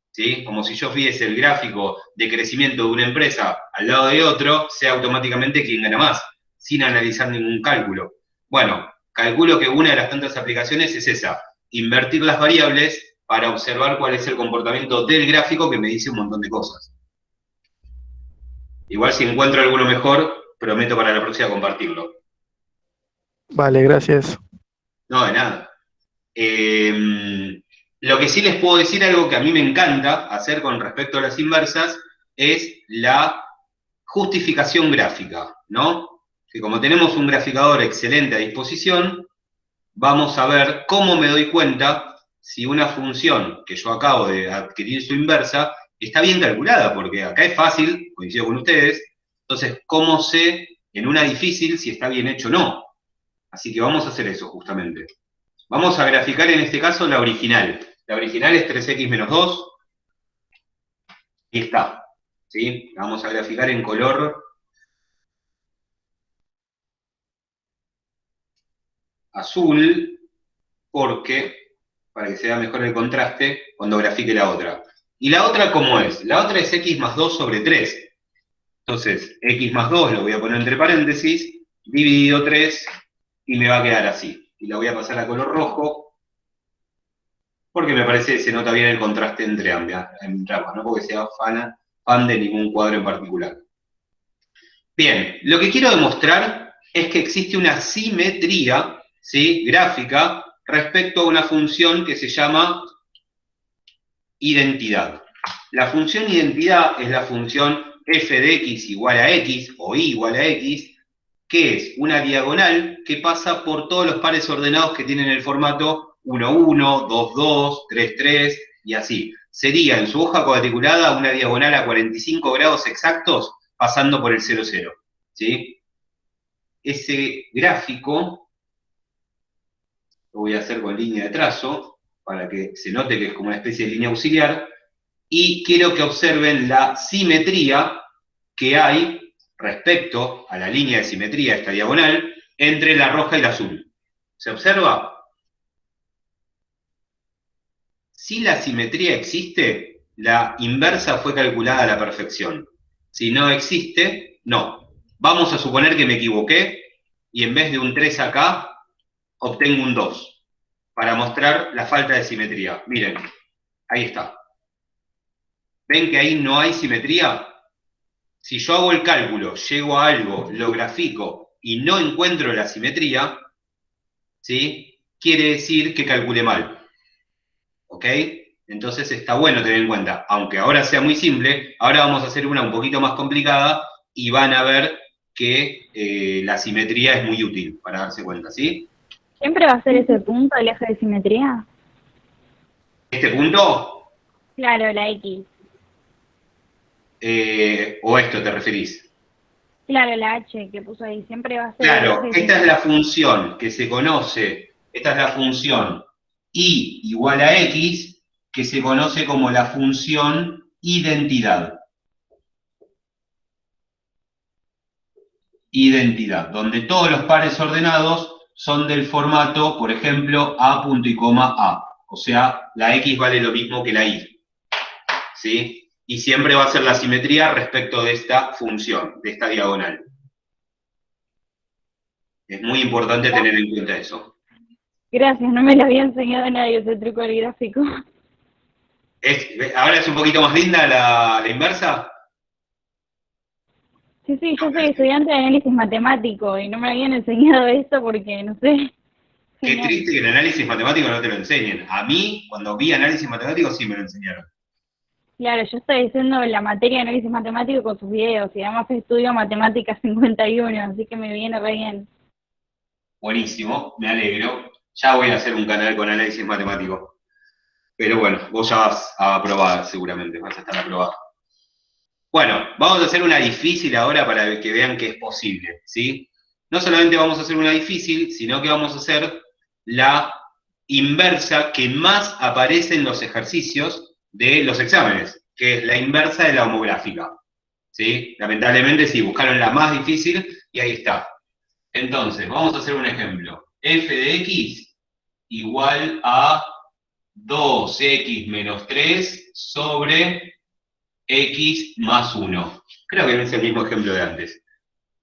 ¿Sí? Como si yo viese el gráfico de crecimiento de una empresa al lado de otro, sé automáticamente quién gana más, sin analizar ningún cálculo. Bueno, calculo que una de las tantas aplicaciones es esa, invertir las variables para observar cuál es el comportamiento del gráfico que me dice un montón de cosas. Igual si encuentro alguno mejor, prometo para la próxima compartirlo. Vale, gracias. No, de nada. Lo que sí les puedo decir, algo que a mí me encanta hacer con respecto a las inversas, es la justificación gráfica, ¿no? Que como tenemos un graficador excelente a disposición, vamos a ver cómo me doy cuenta si una función que yo acabo de adquirir su inversa está bien calculada, porque acá es fácil, coincido con ustedes, entonces, ¿cómo sé en una difícil si está bien hecho o no? Así que vamos a hacer eso justamente. Vamos a graficar en este caso la original. La original es 3x menos 2, y está, ¿sí? La vamos a graficar en color azul, porque, para que se vea mejor el contraste, cuando grafique la otra. ¿Y la otra cómo es? La otra es x más 2 sobre 3. Entonces, x más 2 lo voy a poner entre paréntesis, dividido 3, y me va a quedar así. Y la voy a pasar a color rojo, porque me parece que se nota bien el contraste entre ambas, no porque sea fan de ningún cuadro en particular. Bien, lo que quiero demostrar es que existe una simetría, ¿sí?, gráfica respecto a una función que se llama identidad. La función identidad es la función f de x igual a x, o y igual a x, que es una diagonal que pasa por todos los pares ordenados que tienen el formato 1, 1, 2, 2, 3, 3, y así. Sería en su hoja cuadriculada una diagonal a 45 grados exactos pasando por el 0, 0. ¿Sí? Ese gráfico lo voy a hacer con línea de trazo, para que se note que es como una especie de línea auxiliar, y quiero que observen la simetría que hay respecto a la línea de simetría, esta diagonal, entre la roja y la azul. ¿Se observa? Si la simetría existe, la inversa fue calculada a la perfección. Si no existe, no. Vamos a suponer que me equivoqué y en vez de un 3 acá, obtengo un 2, para mostrar la falta de simetría. Miren, ahí está. ¿Ven que ahí no hay simetría? Si yo hago el cálculo, llego a algo, lo grafico y no encuentro la simetría, ¿sí?, quiere decir que calculé mal. ¿Ok? Entonces está bueno tener en cuenta, aunque ahora sea muy simple, ahora vamos a hacer una un poquito más complicada y van a ver que la simetría es muy útil para darse cuenta, ¿sí? ¿Siempre va a ser ese punto el eje de simetría? ¿Este punto? Claro, la X. ¿O esto te referís? Claro, la H que puso ahí, siempre va a ser Claro, el eje de esta es la función que se conoce, esta es la función y igual a x, que se conoce como la función identidad. Identidad, donde todos los pares ordenados son del formato, por ejemplo, a punto y coma a. O sea, la x vale lo mismo que la y. ¿Sí? Y siempre va a ser la simetría respecto de esta función, de esta diagonal. Es muy importante tener en cuenta eso. Gracias, no me lo había enseñado nadie ese truco del gráfico. ¿Ahora es un poquito más linda la inversa? Sí, yo soy estudiante de análisis matemático y no me habían enseñado esto porque, no sé. Qué triste que el análisis matemático no te lo enseñen. A mí, cuando vi análisis matemático, sí me lo enseñaron. Claro, yo estoy haciendo la materia de análisis matemático con sus videos y además estudio matemáticas 51, así que me viene re bien. Buenísimo, me alegro. Ya voy a hacer un canal con análisis matemático. Pero bueno, vos ya vas a aprobar seguramente, vas a estar aprobado. Bueno, vamos a hacer una difícil ahora para que vean que es posible, ¿sí? No solamente vamos a hacer una difícil, sino que vamos a hacer la inversa que más aparece en los ejercicios de los exámenes, que es la inversa de la homográfica, ¿sí? Lamentablemente sí, buscaron la más difícil y ahí está. Entonces, vamos a hacer un ejemplo. F de x igual a 2x menos 3 sobre x más 1. Creo que no es el mismo ejemplo de antes.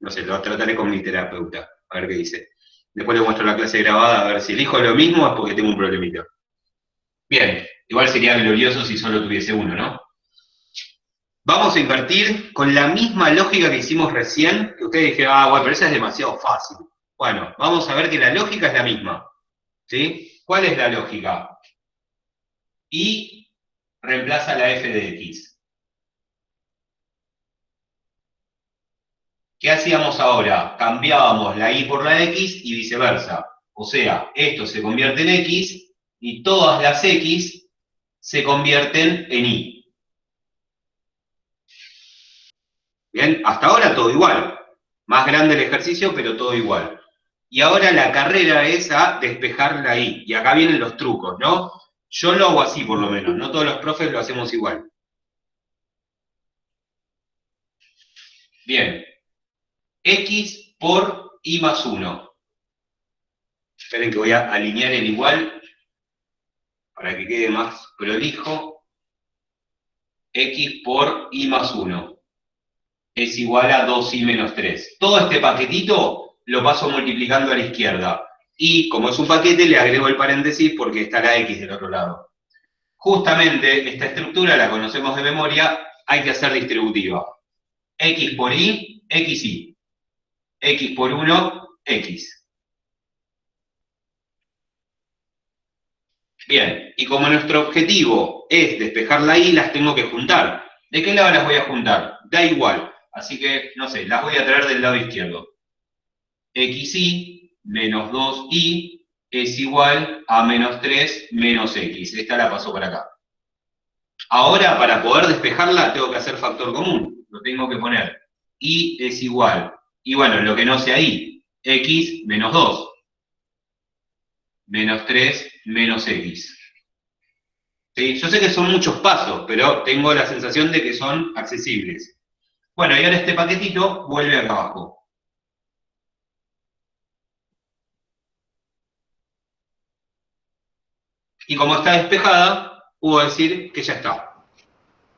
No sé, lo trataré con mi terapeuta, a ver qué dice. Después le muestro la clase grabada, a ver si elijo lo mismo es porque tengo un problemita. Bien, igual sería glorioso si solo tuviese uno, ¿no? Vamos a invertir con la misma lógica que hicimos recién, que ustedes dijeron, bueno, pero esa es demasiado fácil. Bueno, vamos a ver que la lógica es la misma, ¿sí? ¿Cuál es la lógica? y reemplaza la f de x. ¿Qué hacíamos ahora? Cambiábamos la y por la x y viceversa. O sea, esto se convierte en x y todas las x se convierten en y. Bien, hasta ahora todo igual. Más grande el ejercicio, pero todo igual. Y ahora la carrera es a despejar la y. Y acá vienen los trucos, ¿no? Yo lo hago así por lo menos, no todos los profes lo hacemos igual. Bien. X por y más 1. Esperen que voy a alinear el igual para que quede más prolijo. X por y más 1 es igual a 2y menos 3. Todo este paquetito lo paso multiplicando a la izquierda. Y como es un paquete, le agrego el paréntesis porque está la x del otro lado. Justamente esta estructura la conocemos de memoria, hay que hacer distributiva. X por y, xy. X por 1, x. Bien, y como nuestro objetivo es despejar la y, las tengo que juntar. ¿De qué lado las voy a juntar? Da igual. Así que, no sé, las voy a traer del lado izquierdo. xy menos 2y es igual a menos 3 menos x. Esta la paso para acá. Ahora, para poder despejarla, tengo que hacer factor común. Lo tengo que poner. Y es igual. Y bueno, lo que no sé ahí, x menos 2. Menos 3 menos x. ¿Sí? Yo sé que son muchos pasos, pero tengo la sensación de que son accesibles. Bueno, y ahora este paquetito vuelve acá abajo. Y como está despejada, puedo decir que ya está.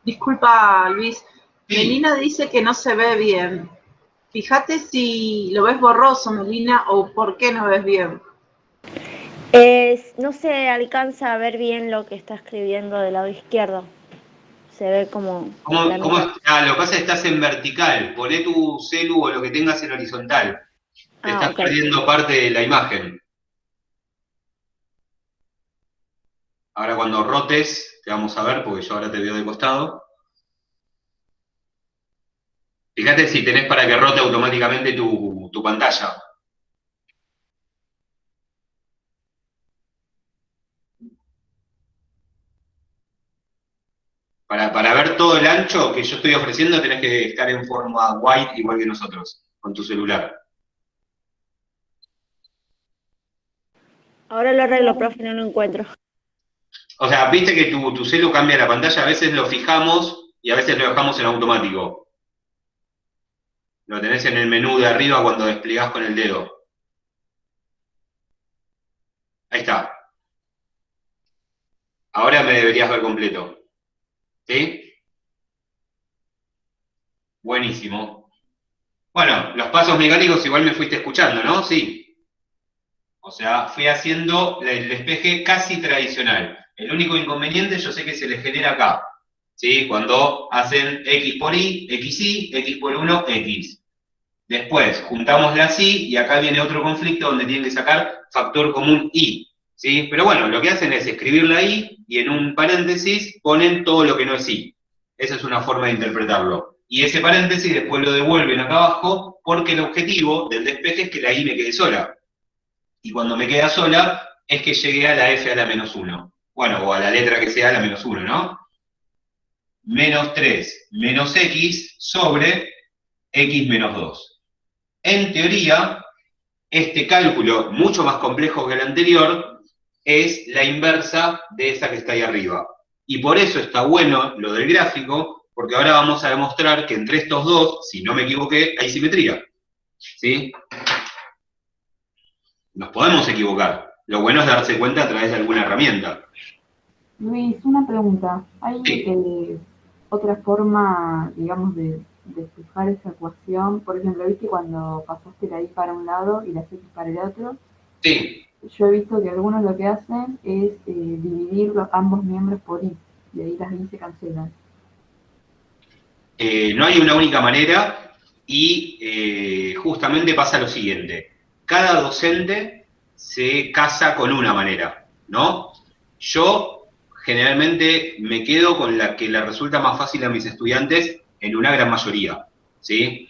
Disculpa, Luis. Sí. Melina dice que no se ve bien. Fíjate si lo ves borroso, Melina, o por qué no ves bien. No se alcanza a ver bien lo que está escribiendo del lado izquierdo. Se ve como... Lo que pasa es que estás en vertical. Poné tu celu o lo que tengas en horizontal. Te estás ok. perdiendo parte de la imagen. Ahora cuando rotes, te vamos a ver, porque yo ahora te veo de costado. Fíjate si tenés para que rote automáticamente tu pantalla. Para ver todo el ancho que yo estoy ofreciendo, tenés que estar en forma white igual que nosotros, con tu celular. Ahora lo arreglo, profe, no lo encuentro. O sea, viste que tu celu cambia la pantalla, a veces lo fijamos y a veces lo dejamos en automático. Lo tenés en el menú de arriba cuando desplegás con el dedo. Ahí está. Ahora me deberías ver completo. ¿Sí? Buenísimo. Bueno, los pasos mecánicos igual me fuiste escuchando, ¿no? Sí. O sea, fui haciendo el despeje casi tradicional. El único inconveniente yo sé que se les genera acá. ¿Sí? Cuando hacen x por y, xy, x por 1, x. Después juntamos las y y acá viene otro conflicto donde tienen que sacar factor común y. ¿Sí? Pero bueno, lo que hacen es escribir la y y en un paréntesis ponen todo lo que no es y. Esa es una forma de interpretarlo. Y ese paréntesis después lo devuelven acá abajo porque el objetivo del despeje es que la y me quede sola. Y cuando me queda sola es que llegue a la f a la menos 1. Bueno, o a la letra que sea a la menos 1, ¿no? Menos 3 menos x sobre x menos 2. En teoría, este cálculo, mucho más complejo que el anterior, es la inversa de esa que está ahí arriba. Y por eso está bueno lo del gráfico, porque ahora vamos a demostrar que entre estos dos, si no me equivoqué, hay simetría. ¿Sí? Nos podemos equivocar. Lo bueno es darse cuenta a través de alguna herramienta. Luis, una pregunta. ¿Hay Sí. otra forma, digamos, de despejar esa ecuación? Por ejemplo, ¿viste cuando pasaste la y para un lado y la x para el otro? Sí. Yo he visto que algunos lo que hacen es dividir ambos miembros por y, y ahí las y se cancelan. No hay una única manera y justamente pasa lo siguiente. Cada docente se casa con una manera, ¿no? Yo generalmente me quedo con la que le resulta más fácil a mis estudiantes en una gran mayoría, ¿sí?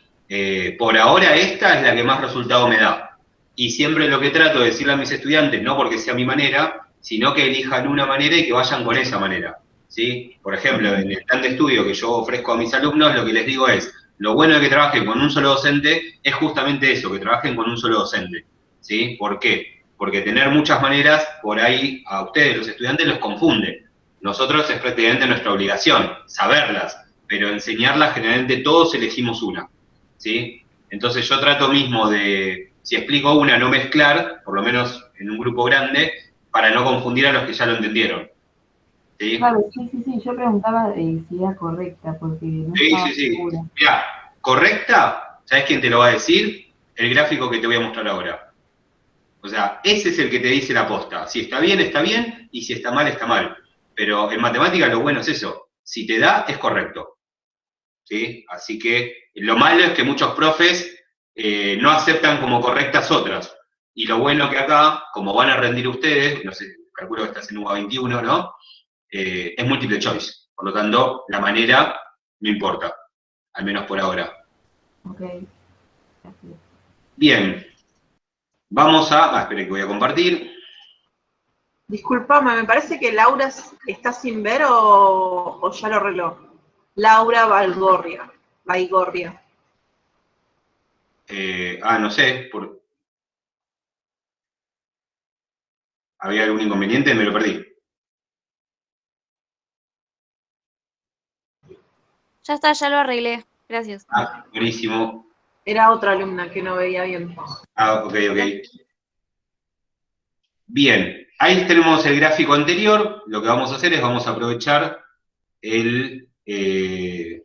Por ahora esta es la que más resultado me da. Y siempre lo que trato de decirle a mis estudiantes, no porque sea mi manera, sino que elijan una manera y que vayan con esa manera, ¿sí? Por ejemplo, en el plan de estudio que yo ofrezco a mis alumnos, lo que les digo es, lo bueno de que trabajen con un solo docente es justamente eso, que trabajen con un solo docente, ¿sí? ¿Por qué? Porque tener muchas maneras, por ahí a ustedes, los estudiantes, los confunde. Nosotros es prácticamente nuestra obligación, saberlas, pero enseñarlas generalmente todos elegimos una, ¿sí? Entonces yo trato mismo de, si explico una, no mezclar, por lo menos en un grupo grande, para no confundir a los que ya lo entendieron, ¿sí? Claro, sí, yo preguntaba si era correcta, porque no estaba segura. Mirá, correcta, ¿sabes quién te lo va a decir? El gráfico que te voy a mostrar ahora. O sea, ese es el que te dice la posta. Si está bien, y si está mal. Pero en matemática lo bueno es eso. Si te da, es correcto, ¿sí? Así que lo malo es que muchos profes no aceptan como correctas otras. Y lo bueno que acá, como van a rendir ustedes, no sé, calculo que estás en UBA 21, ¿no? Es múltiple choice. Por lo tanto, la manera no importa, al menos por ahora. Ok, gracias. Bien, vamos a... esperen que voy a compartir. Disculpame, me parece que Laura está sin ver o ya lo arregló. Laura Baigorria. No sé, ¿había algún inconveniente? Me lo perdí. Ya está, ya lo arreglé. Gracias. Buenísimo. Era otra alumna que no veía bien. Ok. Bien, ahí tenemos el gráfico anterior. Lo que vamos a hacer es vamos a aprovechar el f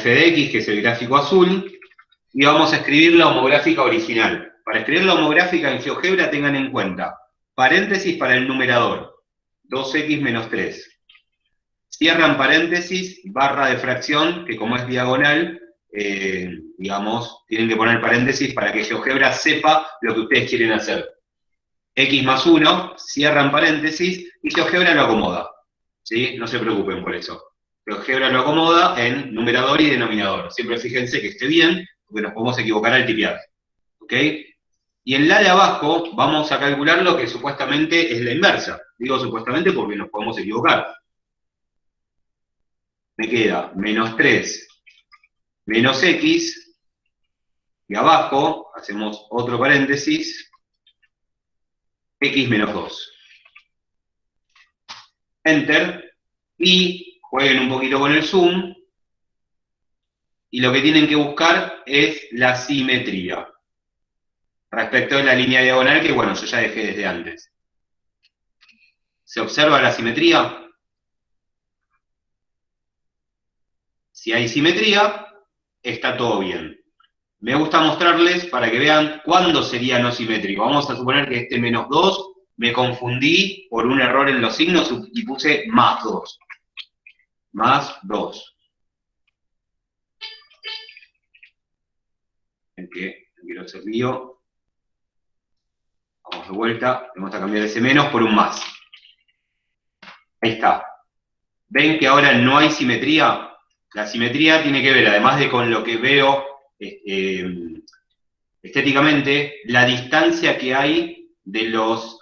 de x, que es el gráfico azul, y vamos a escribir la homográfica original. Para escribir la homográfica en GeoGebra tengan en cuenta, paréntesis para el numerador, 2x menos 3. Cierran paréntesis, barra de fracción, que como es diagonal, digamos, tienen que poner paréntesis para que GeoGebra sepa lo que ustedes quieren hacer. X más 1, cierran paréntesis, y GeoGebra lo acomoda, ¿sí? No se preocupen por eso. GeoGebra lo acomoda en numerador y denominador. Siempre fíjense que esté bien, porque nos podemos equivocar al tipear, ¿ok? Y en la de abajo vamos a calcular lo que supuestamente es la inversa. Digo supuestamente porque nos podemos equivocar. Me queda menos 3 menos x, y abajo hacemos otro paréntesis, x menos 2. Enter, y jueguen un poquito con el zoom, y lo que tienen que buscar es la simetría respecto de la línea diagonal que, bueno, yo ya dejé desde antes. ¿Se observa la simetría? Si hay simetría, está todo bien. Me gusta mostrarles para que vean cuándo sería no simétrico. Vamos a suponer que este menos 2 me confundí por un error en los signos y puse más 2. Más 2. En que no quiero hacer lío. Vamos de vuelta. Vamos a cambiar ese menos por un más. Ahí está. ¿Ven que ahora no hay simetría? La simetría tiene que ver, además de con lo que veo estéticamente, la distancia que hay de los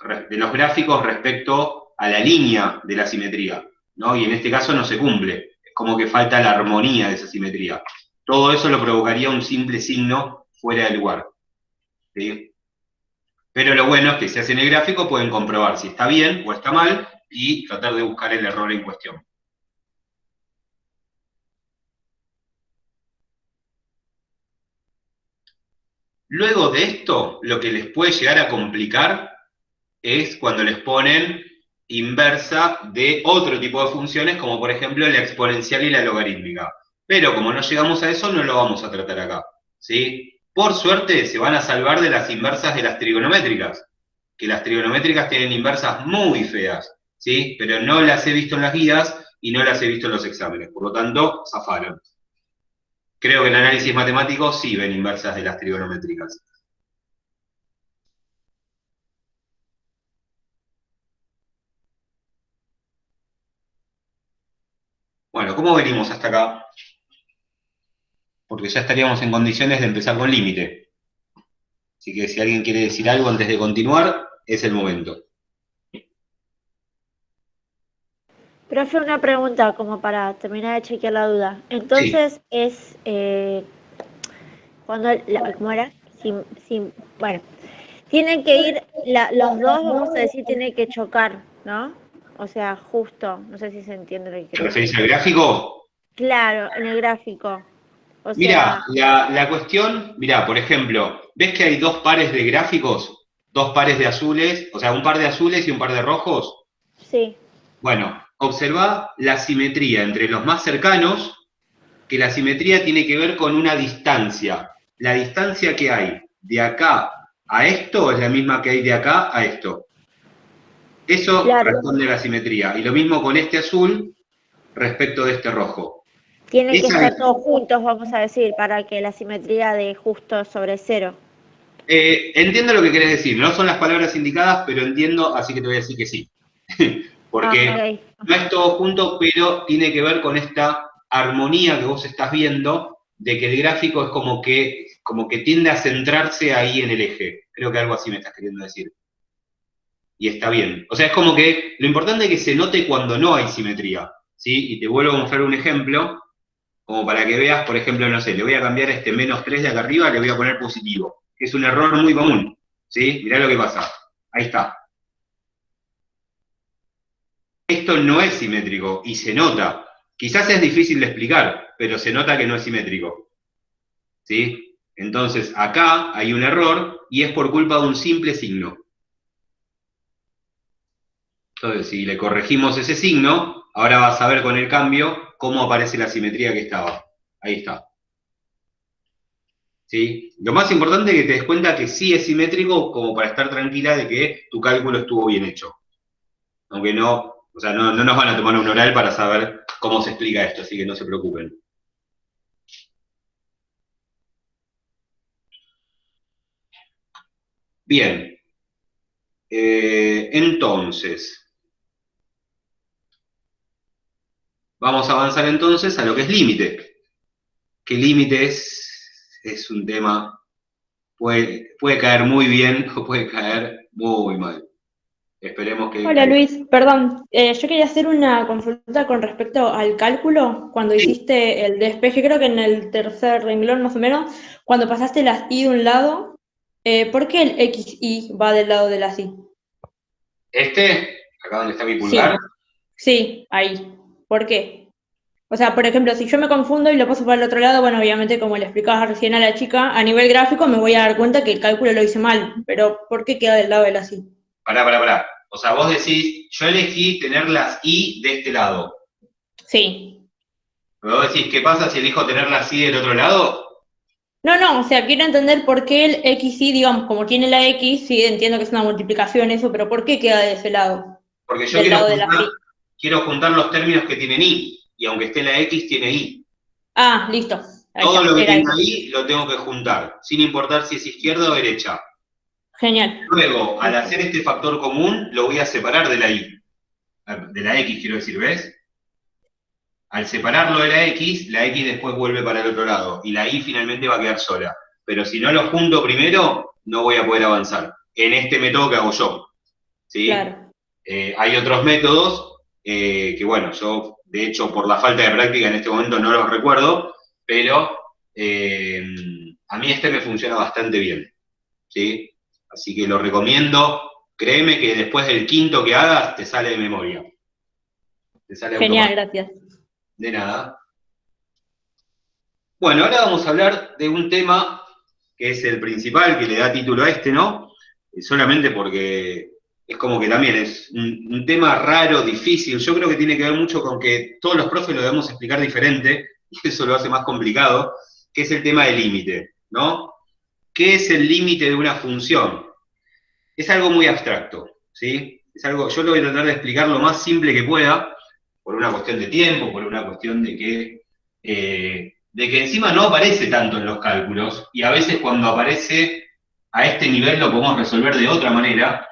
gráficos respecto a la línea de la simetría, ¿no? Y en este caso no se cumple, es como que falta la armonía de esa simetría. Todo eso lo provocaría un simple signo fuera de lugar, ¿sí? Pero lo bueno es que si hacen el gráfico pueden comprobar si está bien o está mal y tratar de buscar el error en cuestión. Luego de esto, lo que les puede llegar a complicar es cuando les ponen inversa de otro tipo de funciones, como por ejemplo la exponencial y la logarítmica. Pero como no llegamos a eso, no lo vamos a tratar acá, ¿sí? Por suerte se van a salvar de las inversas de las trigonométricas, que las trigonométricas tienen inversas muy feas, ¿sí? Pero no las he visto en las guías y no las he visto en los exámenes, por lo tanto, zafaron. Creo que en análisis matemático sí ven inversas de las trigonométricas. Bueno, ¿cómo venimos hasta acá? Porque ya estaríamos en condiciones de empezar con límite. Así que si alguien quiere decir algo antes de continuar, es el momento. Profe, una pregunta como para terminar de chequear la duda. Entonces es cuando ¿cómo era? Bueno, tienen que ir los dos, vamos a decir, tienen que chocar, ¿no? O sea, justo, no sé si se entiende lo que ¿Te quiero referís decir. al gráfico? Claro, en el gráfico. O Mirá, sea, la cuestión, mirá, por ejemplo, ¿ves que hay dos pares de gráficos? Dos pares de azules, o sea, un par de azules y un par de rojos. sí, Bueno, observá la simetría entre los más cercanos, que la simetría tiene que ver con una distancia. La distancia que hay de acá a esto es la misma que hay de acá a esto. Eso claro. responde a la simetría. Y lo mismo con este azul respecto de este rojo. Tienen que Esa estar todos juntos, vamos a decir, para que la simetría de justo sobre cero. entiendo lo que querés decir, no son las palabras indicadas, pero entiendo, así que te voy a decir que sí. Porque Okay. no es todo junto, pero tiene que ver con esta armonía que vos estás viendo, de que el gráfico es como que tiende a centrarse ahí en el eje. Creo que algo así me estás queriendo decir. Y está bien. O sea, es como que lo importante es que se note cuando no hay simetría, ¿sí? Y te vuelvo a mostrar un ejemplo, como para que veas, por ejemplo, no sé, le voy a cambiar este -3 de acá arriba, le voy a poner positivo, que es un error muy común, ¿sí? Mirá lo que pasa. Ahí está. Esto no es simétrico y se nota. Quizás es difícil de explicar, pero se nota que no es simétrico, ¿sí? Entonces, acá hay un error y es por culpa de un simple signo. Entonces, si le corregimos ese signo, ahora vas a ver con el cambio cómo aparece la simetría que estaba. Ahí está. ¿Sí? Lo más importante es que te des cuenta que sí es simétrico, como para estar tranquila de que tu cálculo estuvo bien hecho. Aunque no, o sea, no nos van a tomar un oral para saber cómo se explica esto, así que no se preocupen. Bien. Entonces, vamos a avanzar entonces a lo que es límite. ¿Qué límite es un tema, puede caer muy bien o puede caer muy mal. Esperemos que... Hola Luis, perdón, yo quería hacer una consulta con respecto al cálculo, cuando hiciste el despeje, creo que en el tercer renglón más o menos, cuando pasaste las y de un lado, ¿por qué el xy va del lado de las y? Acá donde está mi Sí, pulgar. sí, ahí. ¿Por qué? O sea, por ejemplo, si yo me confundo y lo paso para el otro lado, bueno, obviamente como le explicabas recién a la chica, a nivel gráfico me voy a dar cuenta que el cálculo lo hice mal, pero ¿por qué queda del lado de las y? Pará. O sea, vos decís, yo elegí tener las i de este lado. Sí. Pero vos decís, ¿qué pasa si elijo tener las i del otro lado? No, o sea, quiero entender por qué el XY, digamos, como tiene la X, sí, entiendo que es una multiplicación eso, pero ¿por qué queda de ese lado? Porque yo Del lado de la Y. quiero juntar los términos que tienen i, y aunque esté la x, tiene i. Ah, listo. Ahí Todo está, lo que era tenga eso. i lo tengo que juntar, sin importar si es izquierda o derecha. Genial. Luego, al hacer este factor común, lo voy a separar de la i. De la x, quiero decir, ¿ves? Al separarlo de la x después vuelve para el otro lado, y la y finalmente va a quedar sola. Pero si no lo junto primero, no voy a poder avanzar. En este método que hago yo. ¿Sí? Claro. Hay otros métodos que, bueno, yo, de hecho, por la falta de práctica en este momento no los recuerdo, pero a mí este me funciona bastante bien. ¿Sí? Así que lo recomiendo. Créeme que después del quinto que hagas, te sale de memoria. Te sale Genial, automático. gracias. De nada. Bueno, ahora vamos a hablar de un tema que es el principal, que le da título a este, ¿no? Solamente porque es como que también es un tema raro, difícil. Yo creo que tiene que ver mucho con que todos los profes lo debemos explicar diferente, y eso lo hace más complicado, que es el tema del límite, ¿no? ¿Qué es el límite de una función? Es algo muy abstracto, ¿sí? Es algo, yo lo voy a tratar de explicar lo más simple que pueda, por una cuestión de tiempo, por una cuestión de que encima no aparece tanto en los cálculos, y a veces cuando aparece a este nivel lo podemos resolver de otra manera,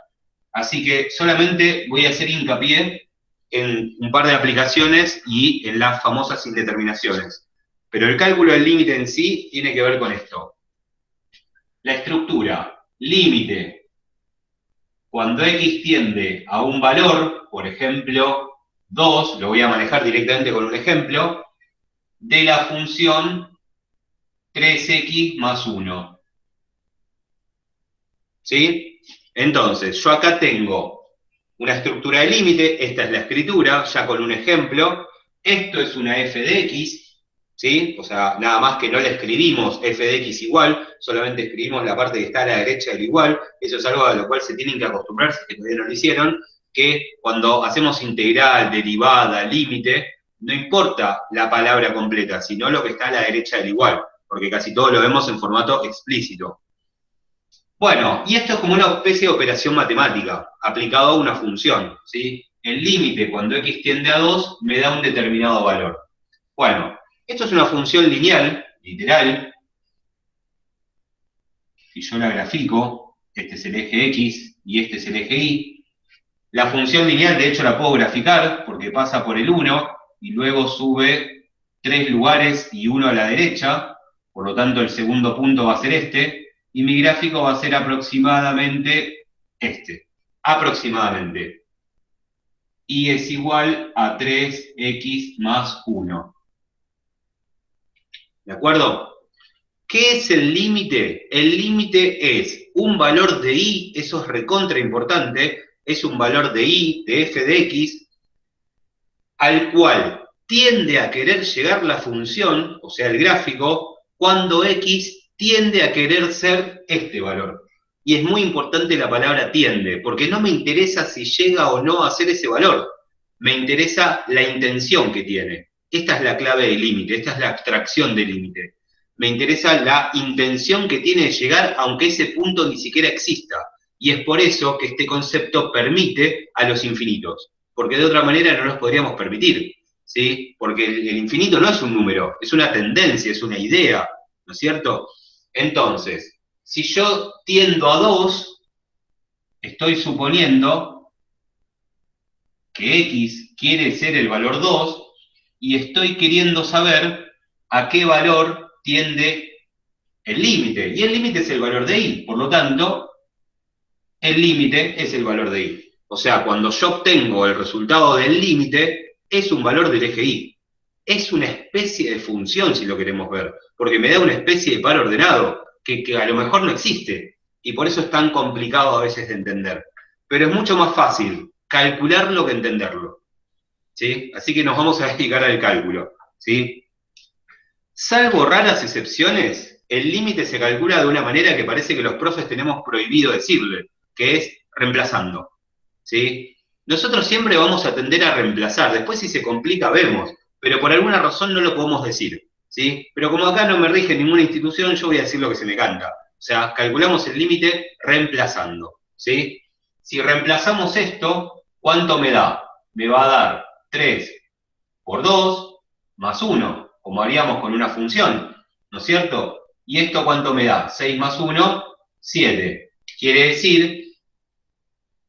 así que solamente voy a hacer hincapié en un par de aplicaciones y en las famosas indeterminaciones. Pero el cálculo del límite en sí tiene que ver con esto. La estructura, límite, cuando x tiende a un valor, por ejemplo, 2, lo voy a manejar directamente con un ejemplo, de la función 3x más 1. ¿Sí? Entonces, yo acá tengo una estructura de límite, esta es la escritura, ya con un ejemplo, esto es una f de x, ¿sí? O sea, nada más que no le escribimos f de x igual, solamente escribimos la parte que está a la derecha del igual, eso es algo a lo cual se tienen que acostumbrarse, que todavía no lo hicieron, que cuando hacemos integral, derivada, límite, no importa la palabra completa, sino lo que está a la derecha del igual, porque casi todo lo vemos en formato explícito. Bueno, y esto es como una especie de operación matemática, aplicado a una función, ¿sí? El límite cuando x tiende a 2 me da un determinado valor. Bueno, esto es una función lineal, literal, si yo la grafico, este es el eje x y este es el eje y. La función lineal, de hecho, la puedo graficar porque pasa por el 1 y luego sube 3 lugares y 1 a la derecha, por lo tanto el segundo punto va a ser este, y mi gráfico va a ser aproximadamente este. Aproximadamente. Y es igual a 3x más 1. ¿De acuerdo? ¿Qué es el límite? El límite es un valor de y, eso es recontra importante, es un valor de y, de f de x, al cual tiende a querer llegar la función, o sea, el gráfico, cuando x tiende a querer ser este valor. Y es muy importante la palabra tiende, porque no me interesa si llega o no a ser ese valor, me interesa la intención que tiene. Esta es la clave del límite, esta es la abstracción del límite. Me interesa la intención que tiene de llegar, aunque ese punto ni siquiera exista. Y es por eso que este concepto permite a los infinitos, porque de otra manera no los podríamos permitir, ¿sí? Porque el infinito no es un número, es una tendencia, es una idea, ¿no es cierto? Entonces, si yo tiendo a 2, estoy suponiendo que x quiere ser el valor 2 y estoy queriendo saber a qué valor tiende el límite. Y el límite es el valor de y, por lo tanto, el límite es el valor de y. O sea, cuando yo obtengo el resultado del límite, es un valor del eje y. Es una especie de función, si lo queremos ver, porque me da una especie de par ordenado, que a lo mejor no existe, y por eso es tan complicado a veces de entender. Pero es mucho más fácil calcularlo que entenderlo, ¿sí? Así que nos vamos a dedicar al cálculo, ¿sí? Salvo raras excepciones, el límite se calcula de una manera que parece que los profes tenemos prohibido decirle, que es reemplazando, ¿sí? Nosotros siempre vamos a tender a reemplazar, después si se complica vemos, pero por alguna razón no lo podemos decir, ¿sí? Pero como acá no me rige ninguna institución, yo voy a decir lo que se me canta. O sea, calculamos el límite reemplazando, ¿sí? Si reemplazamos esto, ¿cuánto me da? Me va a dar 3 por 2 más 1, como haríamos con una función, ¿no es cierto? ¿Y esto cuánto me da? 6 más 1, 7. Quiere decir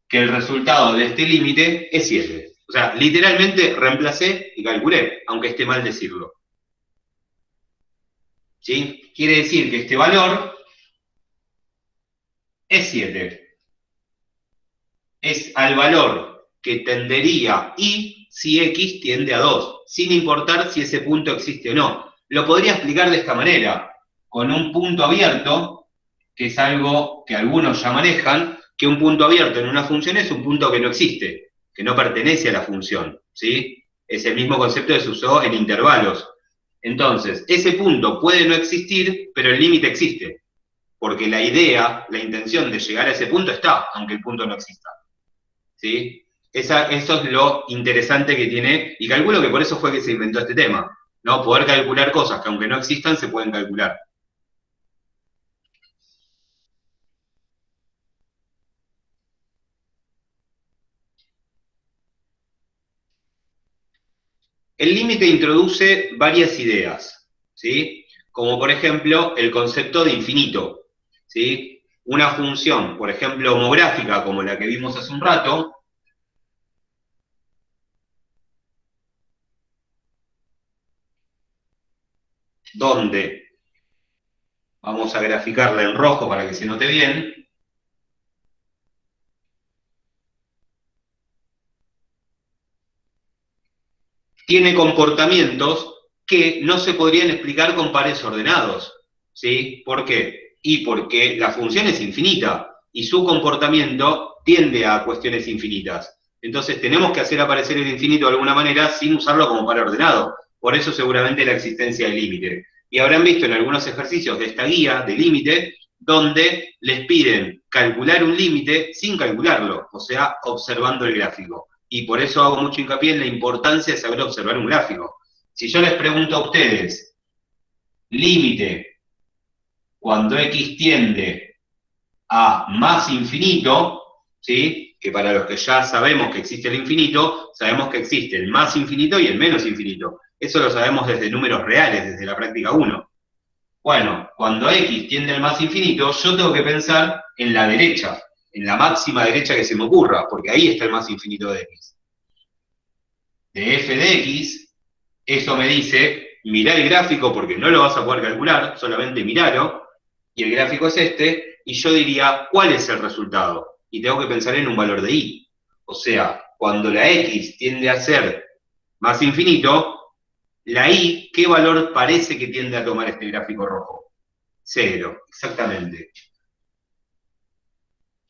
que el resultado de este límite es 7. O sea, literalmente reemplacé y calculé, aunque esté mal decirlo. ¿Sí? Quiere decir que este valor es 7. Es al valor que tendería y si x tiende a 2, sin importar si ese punto existe o no. Lo podría explicar de esta manera, con un punto abierto, que es algo que algunos ya manejan, que un punto abierto en una función es un punto que no existe, que no pertenece a la función, ¿sí? Es el mismo concepto que se usó en intervalos. Entonces, ese punto puede no existir, pero el límite existe, porque la idea, la intención de llegar a ese punto está, aunque el punto no exista, ¿sí? Eso es lo interesante que tiene, y calculo que por eso fue que se inventó este tema, ¿no? Poder calcular cosas que aunque no existan, se pueden calcular. El límite introduce varias ideas, ¿sí? Como por ejemplo el concepto de infinito, ¿sí? Una función, por ejemplo, homográfica, como la que vimos hace un rato, donde, vamos a graficarla en rojo para que se note bien, tiene comportamientos que no se podrían explicar con pares ordenados, ¿sí? ¿Por qué? Y porque la función es infinita y su comportamiento tiende a cuestiones infinitas. Entonces tenemos que hacer aparecer el infinito de alguna manera sin usarlo como par ordenado. Por eso seguramente la existencia del límite. Y habrán visto en algunos ejercicios de esta guía de límite donde les piden calcular un límite sin calcularlo, o sea, observando el gráfico. Y por eso hago mucho hincapié en la importancia de saber observar un gráfico. Si yo les pregunto a ustedes, límite cuando x tiende a más infinito, ¿sí? Que para los que ya sabemos que existe el infinito, sabemos que existe el más infinito y el menos infinito. Eso lo sabemos desde números reales, desde la práctica 1. Bueno, cuando x tiende al más infinito, yo tengo que pensar en la derecha, en la máxima derecha que se me ocurra, porque ahí está el más infinito de x. De f de x, eso me dice, mirá el gráfico porque no lo vas a poder calcular, solamente miralo, y el gráfico es este, y yo diría, ¿cuál es el resultado? Y tengo que pensar en un valor de y. O sea, cuando la x tiende a ser más infinito, la y, ¿qué valor parece que tiende a tomar este gráfico rojo? 0, exactamente.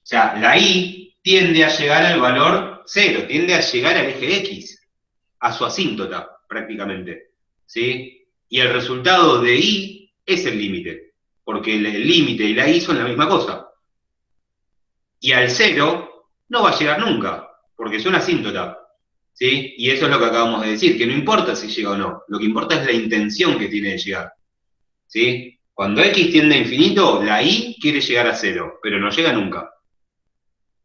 O sea, la y tiende a llegar al valor 0, tiende a llegar al eje x, a su asíntota, prácticamente. ¿Sí? Y el resultado de y es el límite, porque el límite y la y son la misma cosa. Y al 0 no va a llegar nunca, porque es una asíntota. ¿Sí? Y eso es lo que acabamos de decir, que no importa si llega o no, lo que importa es la intención que tiene de llegar. ¿Sí? Cuando x tiende a infinito, la y quiere llegar a 0, pero no llega nunca.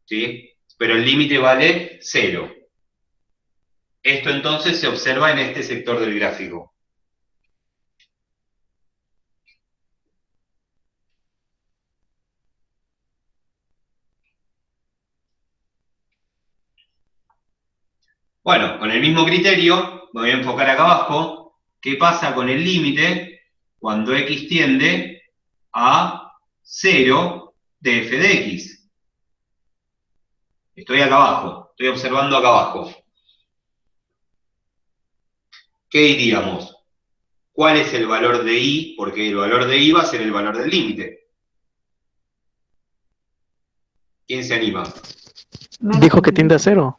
¿Sí? Pero el límite vale 0. Esto entonces se observa en este sector del gráfico. Bueno, con el mismo criterio, me voy a enfocar acá abajo, ¿qué pasa con el límite cuando x tiende a 0 de f de x? Estoy acá abajo, estoy observando acá abajo. ¿Qué diríamos? ¿Cuál es el valor de y? Porque el valor de y va a ser el valor del límite. ¿Quién se anima? Dijo que tiende a 0.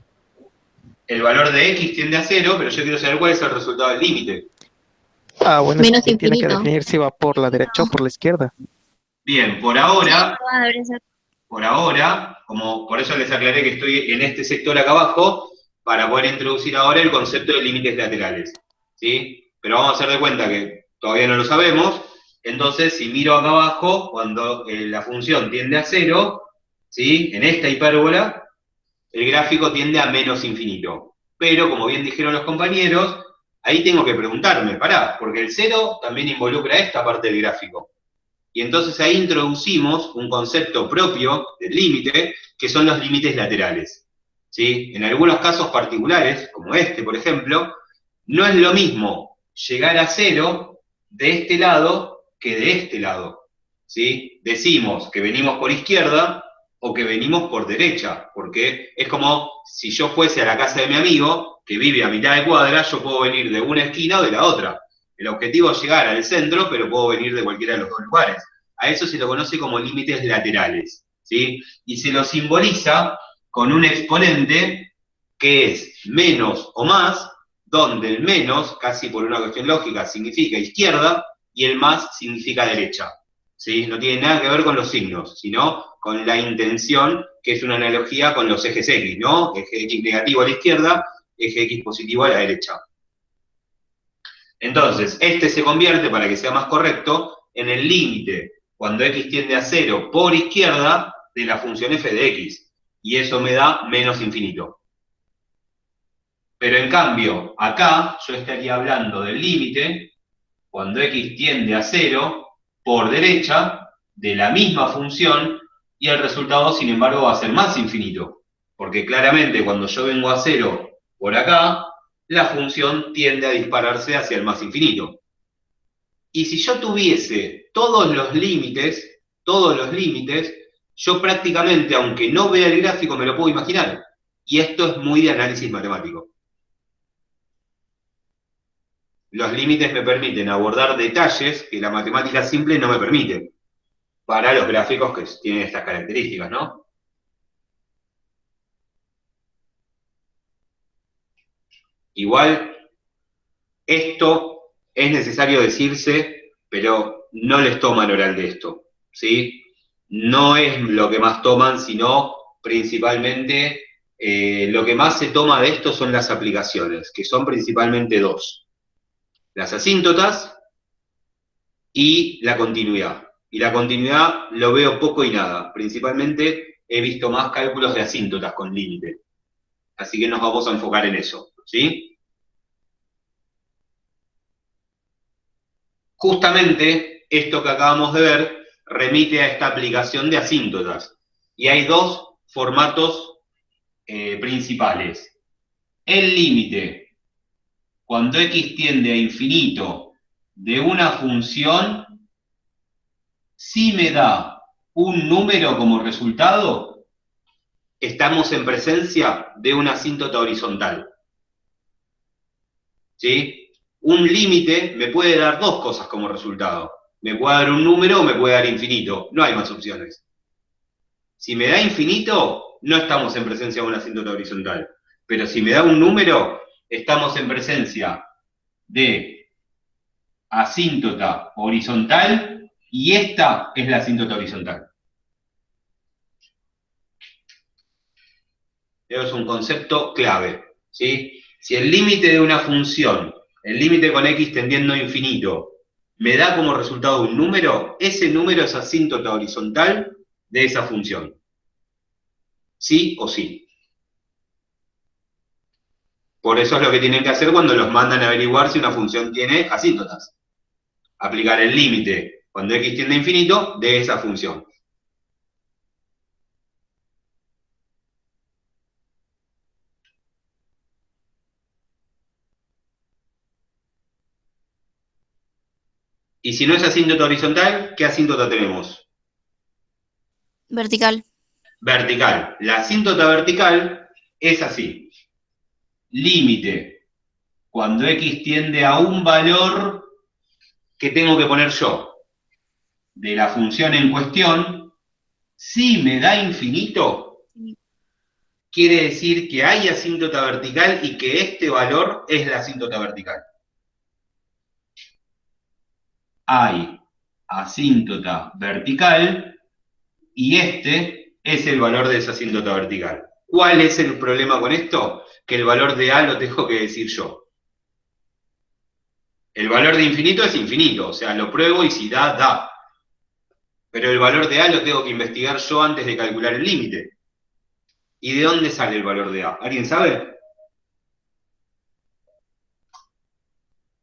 El valor de x tiende a 0, pero yo quiero saber cuál es el resultado del límite. Ah, bueno, Menos sí, tiene que infinito. definir si va por la derecha o por la izquierda. Bien, por ahora, Debería ser. como por eso les aclaré que estoy en este sector acá abajo, para poder introducir ahora el concepto de límites laterales. ¿Sí? Pero vamos a hacer de cuenta que todavía no lo sabemos, entonces si miro acá abajo, cuando la función tiende a 0, ¿sí? En esta hipérbola, el gráfico tiende a menos infinito. Pero, como bien dijeron los compañeros, ahí tengo que preguntarme, pará, porque el 0 también involucra esta parte del gráfico. Y entonces ahí introducimos un concepto propio del límite, que son los límites laterales. ¿Sí? En algunos casos particulares, como este, por ejemplo, no es lo mismo llegar a 0 de este lado que de este lado. ¿Sí? Decimos que venimos por izquierda o que venimos por derecha, porque es como si yo fuese a la casa de mi amigo, que vive a mitad de cuadra, yo puedo venir de una esquina o de la otra. El objetivo es llegar al centro, pero puedo venir de cualquiera de los dos lugares. A eso se lo conoce como límites laterales, ¿sí? Y se lo simboliza con un exponente que es menos o más, donde el menos, casi por una cuestión lógica, significa izquierda, y el más significa derecha. ¿Sí? No tiene nada que ver con los signos, sino con la intención, que es una analogía con los ejes X, ¿no? Eje X negativo a la izquierda, eje X positivo a la derecha. Entonces, este se convierte, para que sea más correcto, en el límite, cuando x tiende a 0 por izquierda, de la función f de x. Y eso me da menos infinito. Pero en cambio, acá yo estaría hablando del límite, cuando x tiende a 0, por derecha, de la misma función, y el resultado, sin embargo, va a ser más infinito. Porque claramente cuando yo vengo a 0 por acá, la función tiende a dispararse hacia el más infinito. Y si yo tuviese todos los límites, yo prácticamente, aunque no vea el gráfico, me lo puedo imaginar. Y esto es muy de análisis matemático. Los límites me permiten abordar detalles que la matemática simple no me permite, para los gráficos que tienen estas características, ¿no? Igual, esto es necesario decirse, pero no les toman oral de esto, ¿sí? No es lo que más toman, sino principalmente lo que más se toma de esto son las aplicaciones, que son principalmente dos. Las asíntotas y la continuidad. Y la continuidad lo veo poco y nada. Principalmente he visto más cálculos de asíntotas con límite. Así que nos vamos a enfocar en eso, ¿sí? Justamente esto que acabamos de ver remite a esta aplicación de asíntotas. Y hay dos formatos principales. El límite, cuando x tiende a infinito de una función, si me da un número como resultado, estamos en presencia de una asíntota horizontal. ¿Sí? Un límite me puede dar dos cosas como resultado. Me puede dar un número o me puede dar infinito. No hay más opciones. Si me da infinito, no estamos en presencia de una asíntota horizontal. Pero si me da un número, estamos en presencia de asíntota horizontal y esta es la asíntota horizontal. Eso es un concepto clave, ¿sí? Si el límite de una función, el límite con x tendiendo a infinito, me da como resultado un número, ese número es asíntota horizontal de esa función. ¿Sí o sí? Por eso es lo que tienen que hacer cuando los mandan a averiguar si una función tiene asíntotas. Aplicar el límite cuando x tiende a infinito de esa función. Y si no es asíntota horizontal, ¿qué asíntota tenemos? Vertical. Vertical. La asíntota vertical es así. Límite cuando x tiende a un valor que tengo que poner yo de la función en cuestión, si me da infinito, quiere decir que hay asíntota vertical y que este valor es la asíntota vertical. Hay asíntota vertical y este es el valor de esa asíntota vertical. ¿Cuál es el problema con esto? Que el valor de A lo tengo que decir yo. El valor de infinito es infinito, o sea, lo pruebo y si da, da. Pero el valor de A lo tengo que investigar yo antes de calcular el límite. ¿Y de dónde sale el valor de A? ¿Alguien sabe?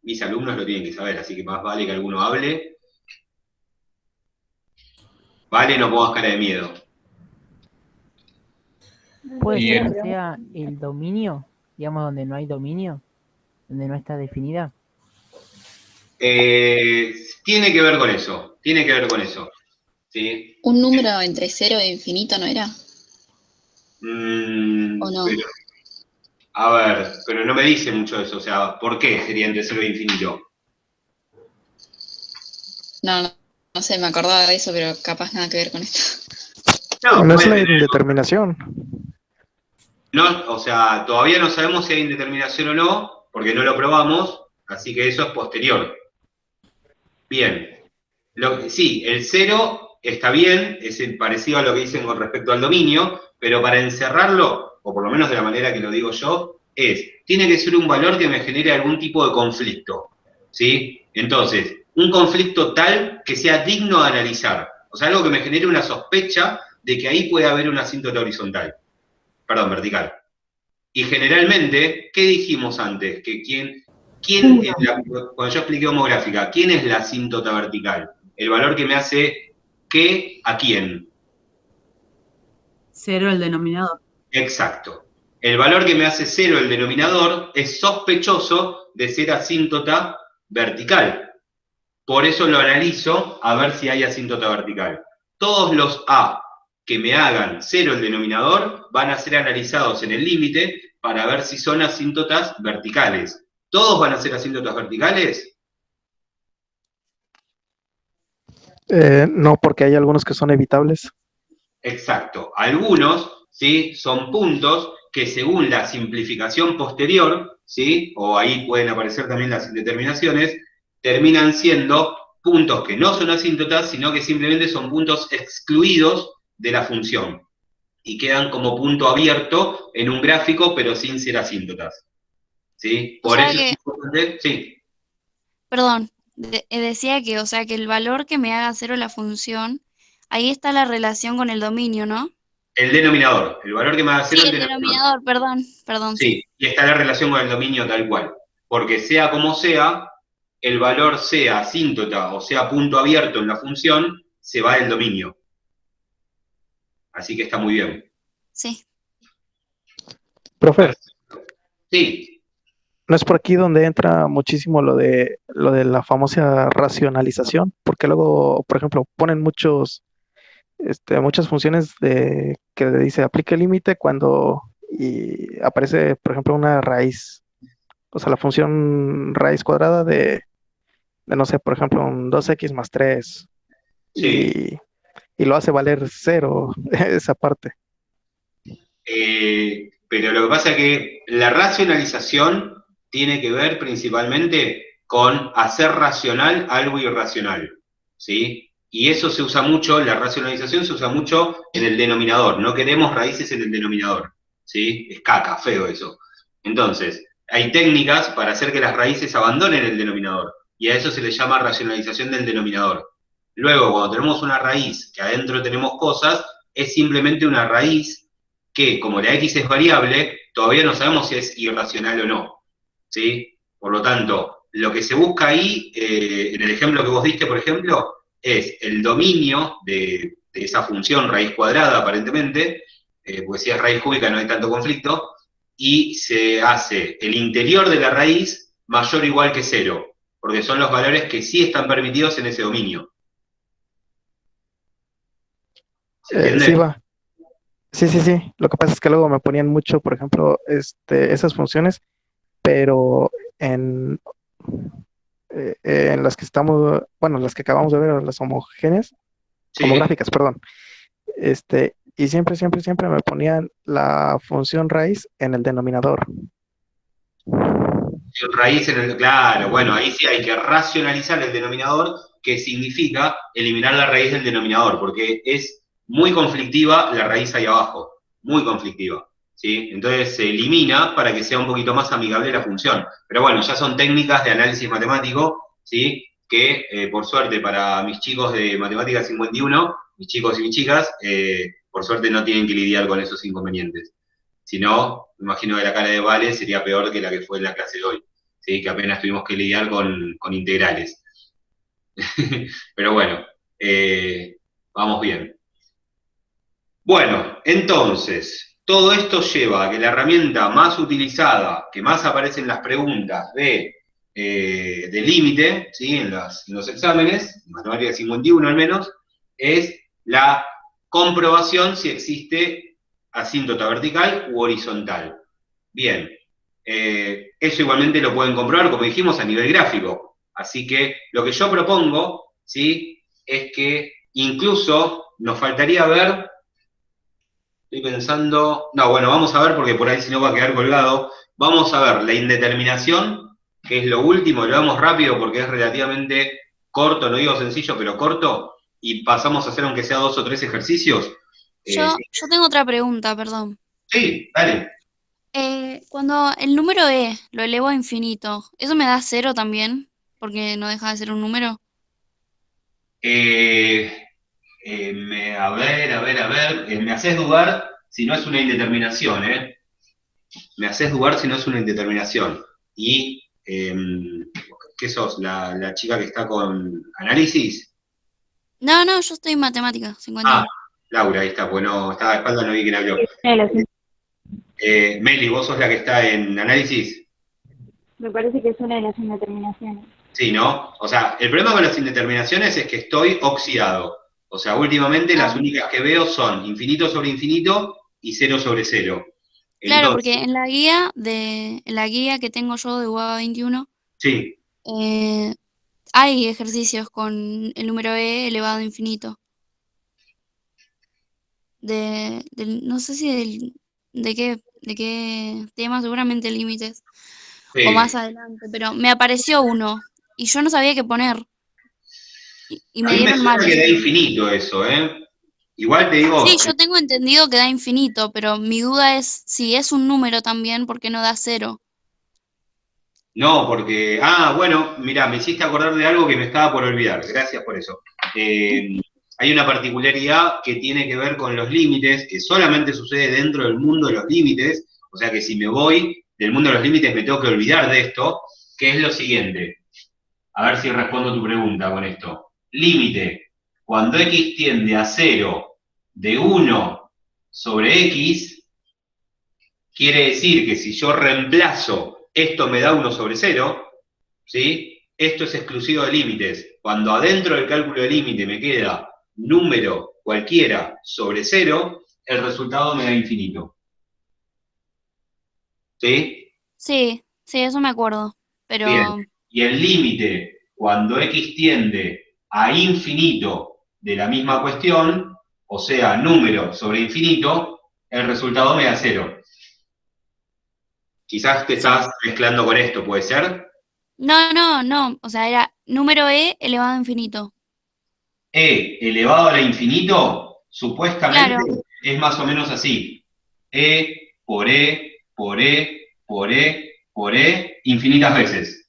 Mis alumnos lo tienen que saber, así que más vale que alguno hable. Vale, no pongas cara de miedo. ¿Puede ser Bien. que sea el dominio, digamos, donde no hay dominio, donde no está definida? Tiene que ver con eso, tiene que ver con eso. ¿Sí? ¿Un número entre 0 e infinito no era? ¿O no? Pero, a ver, pero no me dice mucho eso, o sea, ¿por qué sería entre 0 e infinito? No sé, me acordaba de eso, pero capaz nada que ver con esto. No es la indeterminación. No, o sea, todavía no sabemos si hay indeterminación o no, porque no lo probamos, así que eso es posterior. Bien. Sí, el 0 está bien, es parecido a lo que dicen con respecto al dominio, pero para encerrarlo, o por lo menos de la manera que lo digo yo, tiene que ser un valor que me genere algún tipo de conflicto, ¿sí? Entonces, un conflicto tal que sea digno de analizar, o sea, algo que me genere una sospecha de que ahí puede haber una asíntota horizontal, perdón, vertical. Y generalmente, ¿qué dijimos antes? Que cuando yo expliqué homográfica, ¿quién es la asíntota vertical? El valor que me hace ¿qué a quién? 0 el denominador. Exacto. El valor que me hace 0 el denominador es sospechoso de ser asíntota vertical. Por eso lo analizo a ver si hay asíntota vertical. Todos los A que me hagan 0 el denominador van a ser analizados en el límite para ver si son asíntotas verticales. ¿Todos van a ser asíntotas verticales? No, porque hay algunos que son evitables. Exacto. Algunos, ¿sí?, son puntos que según la simplificación posterior, ¿sí?, o ahí pueden aparecer también las indeterminaciones, terminan siendo puntos que no son asíntotas, sino que simplemente son puntos excluidos de la función y quedan como punto abierto en un gráfico, pero sin ser asíntotas. ¿Sí? O Por sea eso es que, importante, sí, perdón, decía que, o sea, que el valor que me haga 0 la función, ahí está la relación con el dominio, ¿no? el denominador, el valor que me va a hacer Sí, el el denominador. denominador, perdón, sí. Sí, y está la relación con el dominio tal cual. Porque sea como sea, el valor sea asíntota o sea punto abierto en la función, se va del dominio. Así que está muy bien. Sí. Profe, Sí, ¿no es por aquí donde entra muchísimo lo de la famosa racionalización? Porque luego, por ejemplo, ponen muchas funciones que le dice aplique el límite cuando y aparece, por ejemplo, una raíz. O sea, la función raíz cuadrada de no sé, por ejemplo, un 2x más 3 sí. y lo hace valer 0 esa parte. Pero lo que pasa es que la racionalización tiene que ver principalmente con hacer racional algo irracional, ¿sí? Y eso se usa mucho, la racionalización se usa mucho en el denominador, no queremos raíces en el denominador, ¿sí? Es caca, feo eso. Entonces, hay técnicas para hacer que las raíces abandonen el denominador, y a eso se le llama racionalización del denominador. Luego, cuando tenemos una raíz que adentro tenemos cosas, es simplemente una raíz que, como la x es variable, todavía no sabemos si es irracional o no, ¿sí? Por lo tanto, lo que se busca ahí, en el ejemplo que vos diste, por ejemplo, es el dominio de esa función raíz cuadrada, aparentemente, porque si es raíz cúbica no hay tanto conflicto, y se hace el interior de la raíz mayor o igual que 0, porque son los valores que sí están permitidos en ese dominio. ¿Se entiende? Sí, va. Sí, sí, sí. Lo que pasa es que luego me ponían mucho, por ejemplo, esas funciones, pero en, en las que estamos, bueno, las que acabamos de ver, las homogéneas, Sí. homográficas, perdón. Y siempre, siempre, siempre me ponían la función raíz en el denominador. Raíz en el, claro, bueno, ahí sí hay que racionalizar el denominador, que significa eliminar la raíz del denominador, porque es muy conflictiva la raíz ahí abajo, muy conflictiva, ¿sí? Entonces se elimina para que sea un poquito más amigable la función. Pero bueno, ya son técnicas de análisis matemático, ¿sí? Que por suerte para mis chicos de Matemática 51, mis chicos y mis chicas, por suerte no tienen que lidiar con esos inconvenientes. Si no, me imagino que la cara de Vale sería peor que la que fue en la clase de hoy, ¿sí? Que apenas tuvimos que lidiar con integrales. Pero bueno, vamos bien. Bueno, entonces, todo esto lleva a que la herramienta más utilizada, que más aparece en las preguntas de límite, ¿sí? En los exámenes, en Matemática 51 al menos, es la comprobación si existe asíntota vertical u horizontal. Bien, eso igualmente lo pueden comprobar, como dijimos, a nivel gráfico. Así que lo que yo propongo, ¿sí?, es que incluso nos faltaría ver, estoy pensando, no, bueno, vamos a ver porque por ahí si no va a quedar colgado, vamos a ver la indeterminación, que es lo último, lo vemos rápido porque es relativamente corto, no digo sencillo, pero corto, y pasamos a hacer aunque sea 2 o 3 ejercicios. Yo tengo otra pregunta, perdón. Sí, dale. Cuando el número E lo elevo a infinito, ¿eso me da 0 también? Porque no deja de ser un número. Me haces dudar si no es una indeterminación, ¿eh? Me haces dudar si no es una indeterminación. Y, ¿qué sos? ¿La chica que está con análisis? No, yo estoy en matemática, 51. Ah, Laura, ahí está, bueno, estaba de espalda, no vi quién habló. Meli, ¿vos sos la que está en análisis? Me parece que es una de las indeterminaciones. Sí, ¿no? O sea, el problema con las indeterminaciones es que estoy oxidado. O sea, últimamente las únicas que veo son infinito sobre infinito y cero sobre cero. Claro, Entonces, porque en la guía que tengo yo de UAA 21, sí, hay ejercicios con el número e elevado a infinito. No sé si de qué tema, seguramente límites, o más sí. adelante, pero me apareció uno y yo no sabía qué poner y A me mí me dieron mal suena que ese da número. infinito eso, ¿eh? Igual te digo, Sí, yo tengo entendido que da infinito, pero mi duda es si es un número también, ¿por qué no da cero? no, porque, ah, bueno, mira, me hiciste acordar de algo que me estaba por olvidar, gracias por eso. Hay una particularidad que tiene que ver con los límites, que solamente sucede dentro del mundo de los límites, o sea que si me voy del mundo de los límites me tengo que olvidar de esto, que es lo siguiente. A ver si respondo tu pregunta con esto. Límite, cuando x tiende a 0 de 1 sobre x, quiere decir que si yo reemplazo esto me da 1 sobre 0, ¿sí? Esto es exclusivo de límites. Cuando adentro del cálculo de límite me queda número cualquiera sobre 0, el resultado me da infinito. ¿Sí? Sí, sí, eso me acuerdo, Bien. pero Y el límite, cuando x tiende a infinito de la misma cuestión, o sea, número sobre infinito, el resultado me da 0. Quizás te sí. estás mezclando con esto, ¿puede ser? No, o sea, era número e elevado a infinito. E elevado a la infinito, supuestamente Claro. es más o menos así. E por E, por E, por E, por E, infinitas veces.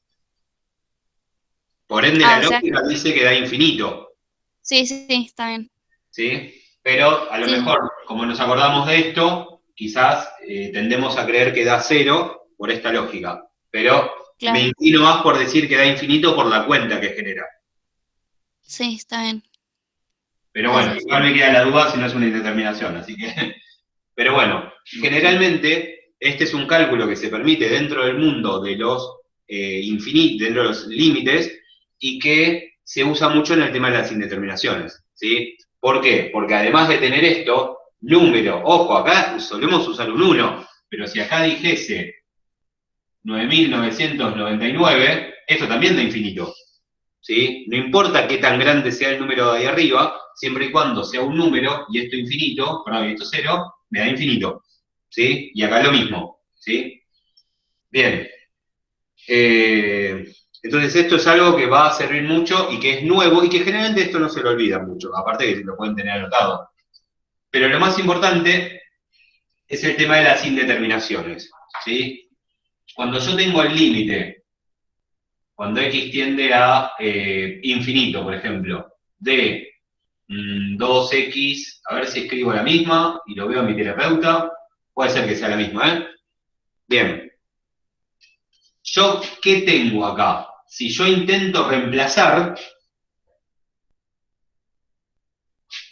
Por ende, Ah, la o sea, lógica dice que da infinito, sí, está bien. ¿sí? Pero a lo Sí, mejor, como nos acordamos de esto, quizás tendemos a creer que da 0 por esta lógica. Pero me claro. inclino más por decir que da infinito por la cuenta que genera. Sí, está bien. Pero Puede bueno, ser. igual me queda la duda si no es una indeterminación, así que... Pero bueno, generalmente este es un cálculo que se permite dentro del mundo de los infinitos, dentro de los límites, y que se usa mucho en el tema de las indeterminaciones, ¿sí? ¿Por qué? Porque además de tener esto, número, ojo, acá solemos usar un 1, pero si acá dijese 9.999, esto también da infinito, ¿sí? No importa qué tan grande sea el número de ahí arriba, siempre y cuando sea un número y esto infinito, perdón, y esto 0, me da infinito, ¿sí? Y acá lo mismo, ¿sí? Bien. Entonces esto es algo que va a servir mucho y que es nuevo y que generalmente esto no se lo olvida mucho, aparte de que lo pueden tener anotado. Pero lo más importante es el tema de las indeterminaciones, ¿sí? Cuando yo tengo el límite, cuando x tiende a infinito, por ejemplo, de 2x, a ver si escribo la misma y lo veo a mi terapeuta, puede ser que sea la misma, ¿eh? Bien, ¿yo qué tengo acá? Si yo intento reemplazar,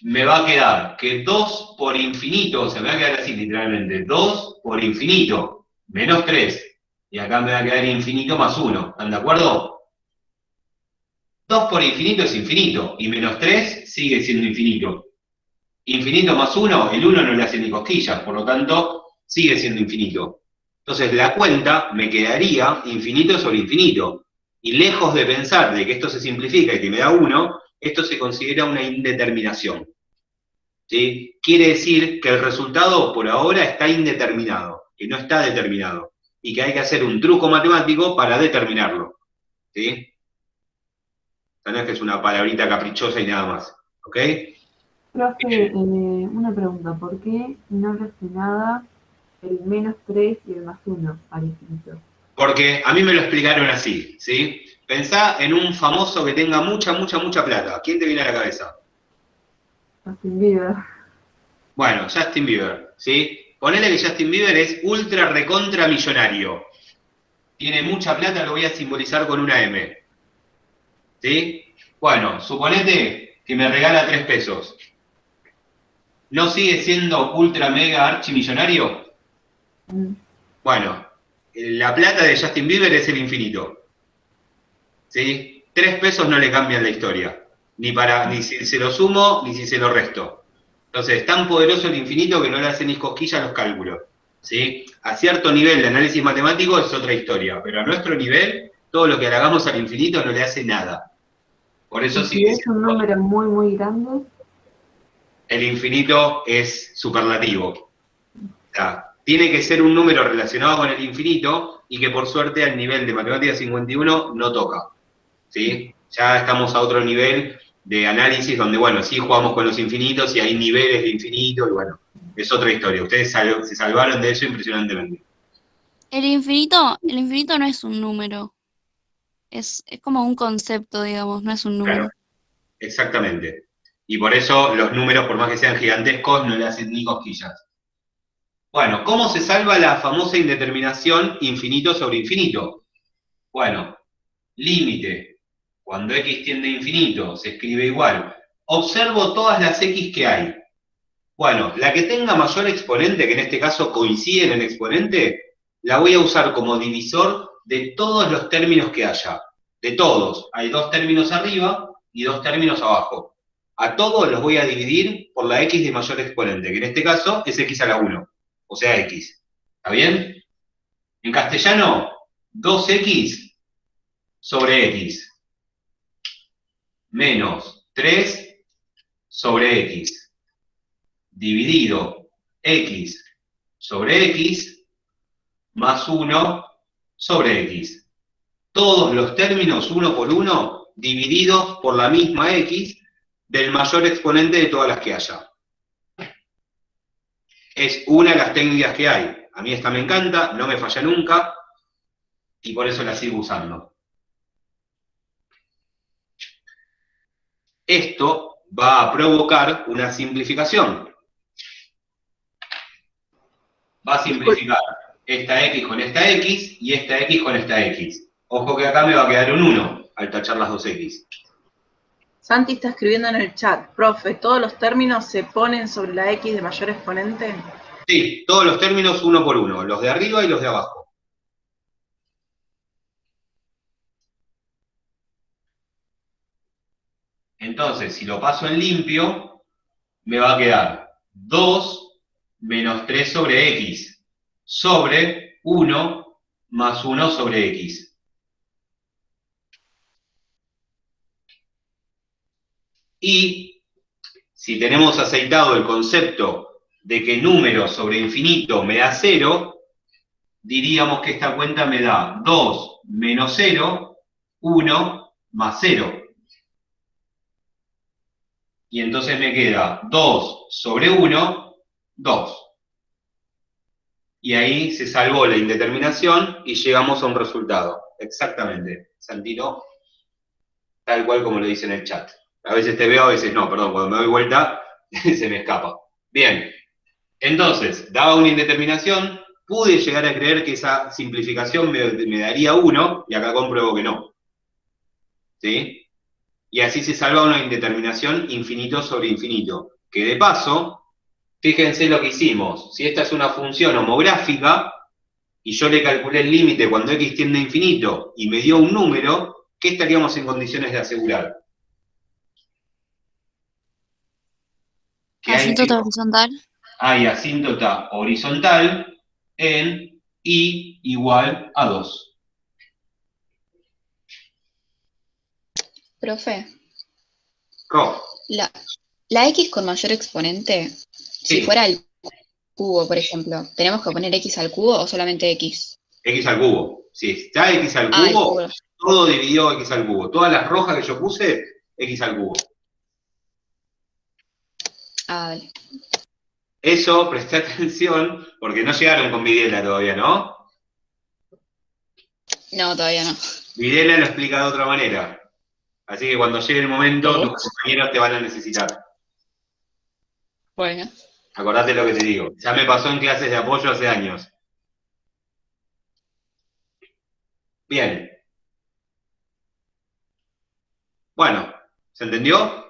me va a quedar que 2 por infinito, o sea, me va a quedar así literalmente, 2 por infinito, menos 3, y acá me va a quedar infinito más 1, ¿están de acuerdo? 2 por infinito es infinito, y menos 3 sigue siendo infinito. Infinito más 1, el 1 no le hace ni cosquillas, por lo tanto, sigue siendo infinito. Entonces, la cuenta me quedaría infinito sobre infinito. Y lejos de pensar de que esto se simplifica y que me da 1, esto se considera una indeterminación. ¿Sí? Quiere decir que el resultado por ahora está indeterminado, que no está determinado, y que hay que hacer un truco matemático para determinarlo. ¿Sí? No es que es una palabrita caprichosa y nada más. ¿Ok? Profe, una pregunta, ¿por qué no le hace nada el menos 3 y el más 1 al infinito? Porque a mí me lo explicaron así, ¿sí? Pensá en un famoso que tenga mucha plata. ¿Quién te viene a la cabeza? Justin Bieber. Bueno, Justin Bieber, ¿sí? Ponele que Justin Bieber es ultra recontra millonario. Tiene mucha plata, lo voy a simbolizar con una M. ¿Sí? Bueno, suponete que me regala 3 pesos. ¿No sigue siendo ultra mega archimillonario? Bueno, la plata de Justin Bieber es el infinito. ¿sí? 3 pesos no le cambian la historia, ni si se lo sumo, ni si se lo resto. Entonces, es tan poderoso el infinito que no le hacen ni cosquillas a los cálculos, ¿sí? A cierto nivel de análisis matemático es otra historia, pero a nuestro nivel, todo lo que le hagamos al infinito no le hace nada. Por eso ¿Y si sigue es un número muy, muy grande? el infinito es superlativo. O sea, tiene que ser un número relacionado con el infinito y que por suerte al nivel de matemática 51 no toca, ¿sí? Ya estamos a otro nivel de análisis donde, bueno, sí jugamos con los infinitos y hay niveles de infinito y bueno, es otra historia. Ustedes se salvaron de eso impresionantemente. El infinito no es un número. Es como un concepto, digamos, no es un número. Claro, exactamente. Y por eso los números, por más que sean gigantescos, no le hacen ni cosquillas. Bueno, ¿cómo se salva la famosa indeterminación infinito sobre infinito? Bueno, límite. Cuando x tiende a infinito, se escribe igual. Observo todas las x que hay. Bueno, la que tenga mayor exponente, que en este caso coincide en el exponente, la voy a usar como divisor de todos los términos que haya. De todos. Hay 2 términos arriba y 2 términos abajo. A todos los voy a dividir por la x de mayor exponente, que en este caso es x a la 1, o sea x. ¿Está bien? En castellano, 2x sobre x menos 3 sobre x dividido x sobre x más 1 sobre x. Todos los términos, uno por uno, divididos por la misma x del mayor exponente de todas las que haya. Es una de las técnicas que hay. A mí esta me encanta, no me falla nunca, y por eso la sigo usando. Esto va a provocar una simplificación. Va a simplificar esta x con esta x y esta x con esta x. Ojo que acá me va a quedar un 1 al tachar las 2x. Santi está escribiendo en el chat, profe, ¿todos los términos se ponen sobre la x de mayor exponente? Sí, todos los términos uno por uno, los de arriba y los de abajo. Entonces, si lo paso en limpio, me va a quedar 2 menos 3 sobre x sobre 1 más 1 sobre x. Y si tenemos aceitado el concepto de que número sobre infinito me da 0, diríamos que esta cuenta me da 2 menos 0, 1 más 0. Y entonces me queda 2 sobre 1, 2. Y ahí se salvó la indeterminación y llegamos a un resultado. Exactamente, Santino, tal cual como lo dice en el chat. A veces te veo, a veces no, perdón, cuando me doy vuelta se me escapa. Bien, entonces, daba una indeterminación, pude llegar a creer que esa simplificación me daría 1, y acá compruebo que no. ¿Sí? Y así se salva una indeterminación infinito sobre infinito. Que de paso, fíjense lo que hicimos. Si esta es una función homográfica, y yo le calculé el límite cuando x tiende a infinito, y me dio un número, ¿qué estaríamos en condiciones de asegurar? Asíntota horizontal. Hay asíntota horizontal en y igual a 2. Profe, Ro, la x con mayor exponente, si fuera el cubo, por ejemplo, ¿tenemos que poner x al cubo o solamente x? X al cubo. Si está x al cubo, todo dividido x al cubo. Todas las rojas que yo puse, x al cubo. Ah, vale. Eso, presté atención, porque no llegaron con Videla todavía, ¿no? No, todavía no. Videla lo explica de otra manera. Así que cuando llegue el momento, tus compañeros te van a necesitar. Bueno. Acordate lo que te digo. Ya me pasó en clases de apoyo hace años. Bien. Bueno, ¿se entendió?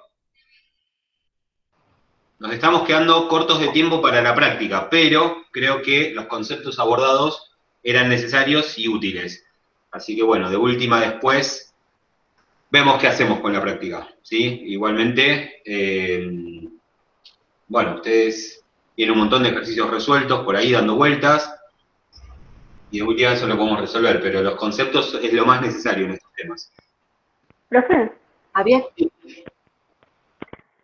Nos estamos quedando cortos de tiempo para la práctica, pero creo que los conceptos abordados eran necesarios y útiles. Así que bueno, de última después vemos qué hacemos con la práctica, ¿sí? Igualmente, bueno, ustedes tienen un montón de ejercicios resueltos por ahí dando vueltas, y de última eso lo podemos resolver, pero los conceptos es lo más necesario en estos temas. Profe, Javier,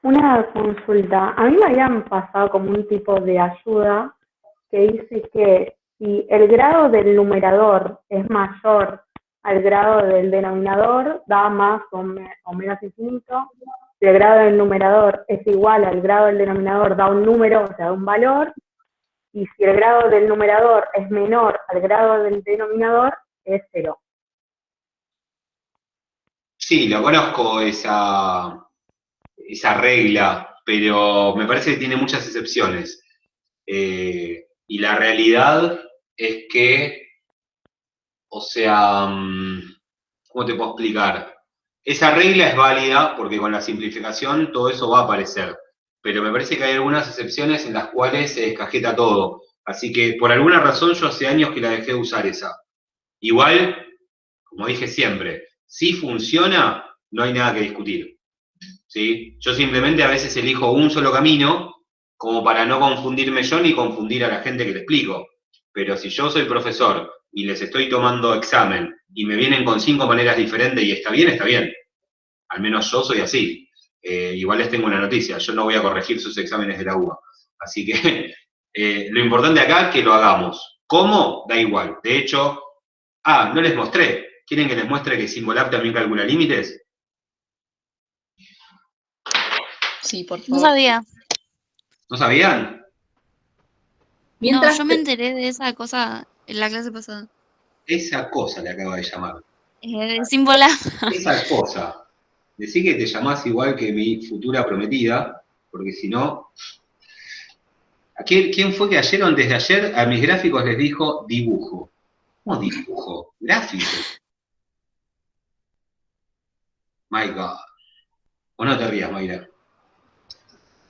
una consulta. A mí me habían pasado como un tipo de ayuda que dice que si el grado del numerador es mayor al grado del denominador, da más o menos infinito. Si el grado del numerador es igual al grado del denominador, da un número, o sea, un valor. Y si el grado del numerador es menor al grado del denominador, es 0. Sí, lo conozco esa regla, pero me parece que tiene muchas excepciones. Y la realidad es que, o sea, ¿cómo te puedo explicar? Esa regla es válida porque con la simplificación todo eso va a aparecer, pero me parece que hay algunas excepciones en las cuales se descajeta todo. Así que por alguna razón yo hace años que la dejé de usar esa. Igual, como dije siempre, si funciona, no hay nada que discutir. ¿Sí? Yo simplemente a veces elijo un solo camino como para no confundirme yo ni confundir a la gente que le explico. Pero si yo soy profesor y les estoy tomando examen y me vienen con 5 maneras diferentes y está bien, está bien. Al menos yo soy así. Igual les tengo una noticia, yo no voy a corregir sus exámenes de la UBA. Así que lo importante acá es que lo hagamos. ¿Cómo? Da igual. De hecho, no les mostré. ¿Quieren que les muestre que Symbolab también calcula límites? Sí, por No favor. sabía. ¿No sabían? No, yo me enteré de esa cosa en la clase pasada. Esa cosa le acaba de llamar. Symbolab. Esa cosa. Decí que te llamás igual que mi futura prometida, porque si no... ¿Quién fue que ayer o antes de ayer a mis gráficos les dijo dibujo? ¿Cómo dibujo? Gráfico. My God. O no te rías, Mayra.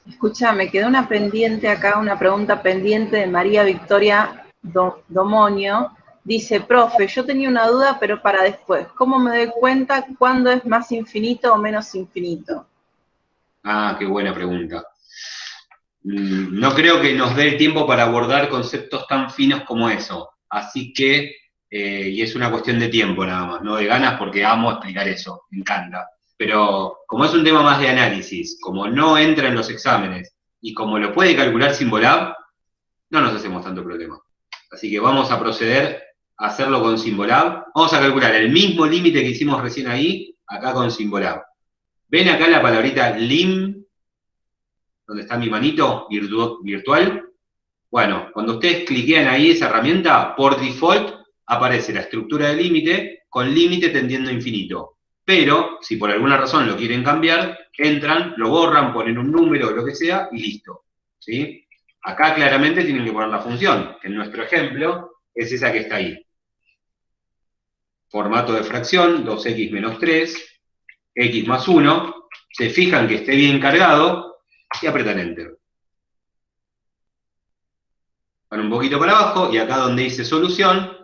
escucha, me quedó una pendiente acá, una pregunta pendiente de María Victoria Domonio. Dice, profe, yo tenía una duda, pero para después. ¿Cómo me doy cuenta cuándo es más infinito o menos infinito? Qué buena pregunta. No creo que nos dé el tiempo para abordar conceptos tan finos como eso. Así que, y es una cuestión de tiempo nada más, no de ganas, porque amo explicar eso, me encanta. Pero como es un tema más de análisis, como no entra en los exámenes y como lo puede calcular Symbolab, no nos hacemos tanto problema. Así que vamos a proceder a hacerlo con Symbolab. Vamos a calcular el mismo límite que hicimos recién ahí, acá con Symbolab. ¿Ven acá la palabrita lim? Donde está mi manito virtual. Bueno, cuando ustedes cliquean ahí esa herramienta, por default aparece la estructura de límite con límite tendiendo a infinito. Pero, si por alguna razón lo quieren cambiar, entran, lo borran, ponen un número o lo que sea y listo. ¿Sí? Acá claramente tienen que poner la función, que en nuestro ejemplo es esa que está ahí. Formato de fracción, 2x menos 3, x más 1. Se fijan que esté bien cargado y apretan Enter. Van un poquito para abajo y acá donde dice solución,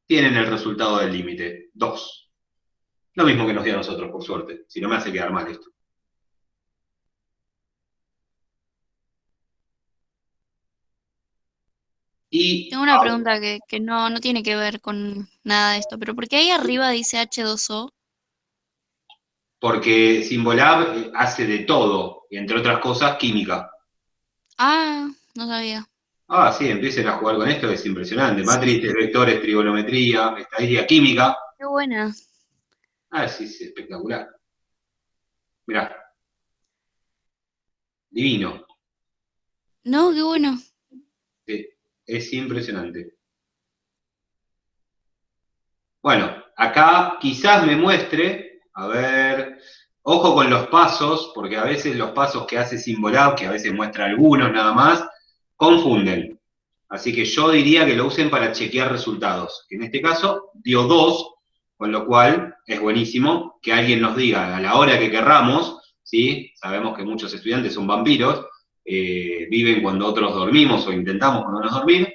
tienen el resultado del límite, 2. Lo mismo que nos dio a nosotros, por suerte, si no me hace quedar mal esto. Y Tengo una pregunta que no tiene que ver con nada de esto, pero ¿por qué ahí arriba dice H2O? porque Symbolab hace de todo, y entre otras cosas, química. No sabía. Sí, empiecen a jugar con esto, es impresionante. Matrices, vectores, trigonometría, estadística, química. Qué buena. Sí, es espectacular. Mirá. Divino. No, qué bueno. Sí, es impresionante. Bueno, acá quizás me muestre, a ver, ojo con los pasos, porque a veces los pasos que hace Symbolab, que a veces muestra algunos nada más, confunden. Así que yo diría que lo usen para chequear resultados. En este caso dio 2, con lo cual es buenísimo que alguien nos diga a la hora que querramos, ¿sí? Sabemos que muchos estudiantes son vampiros, viven cuando otros dormimos o intentamos cuando nos dormir.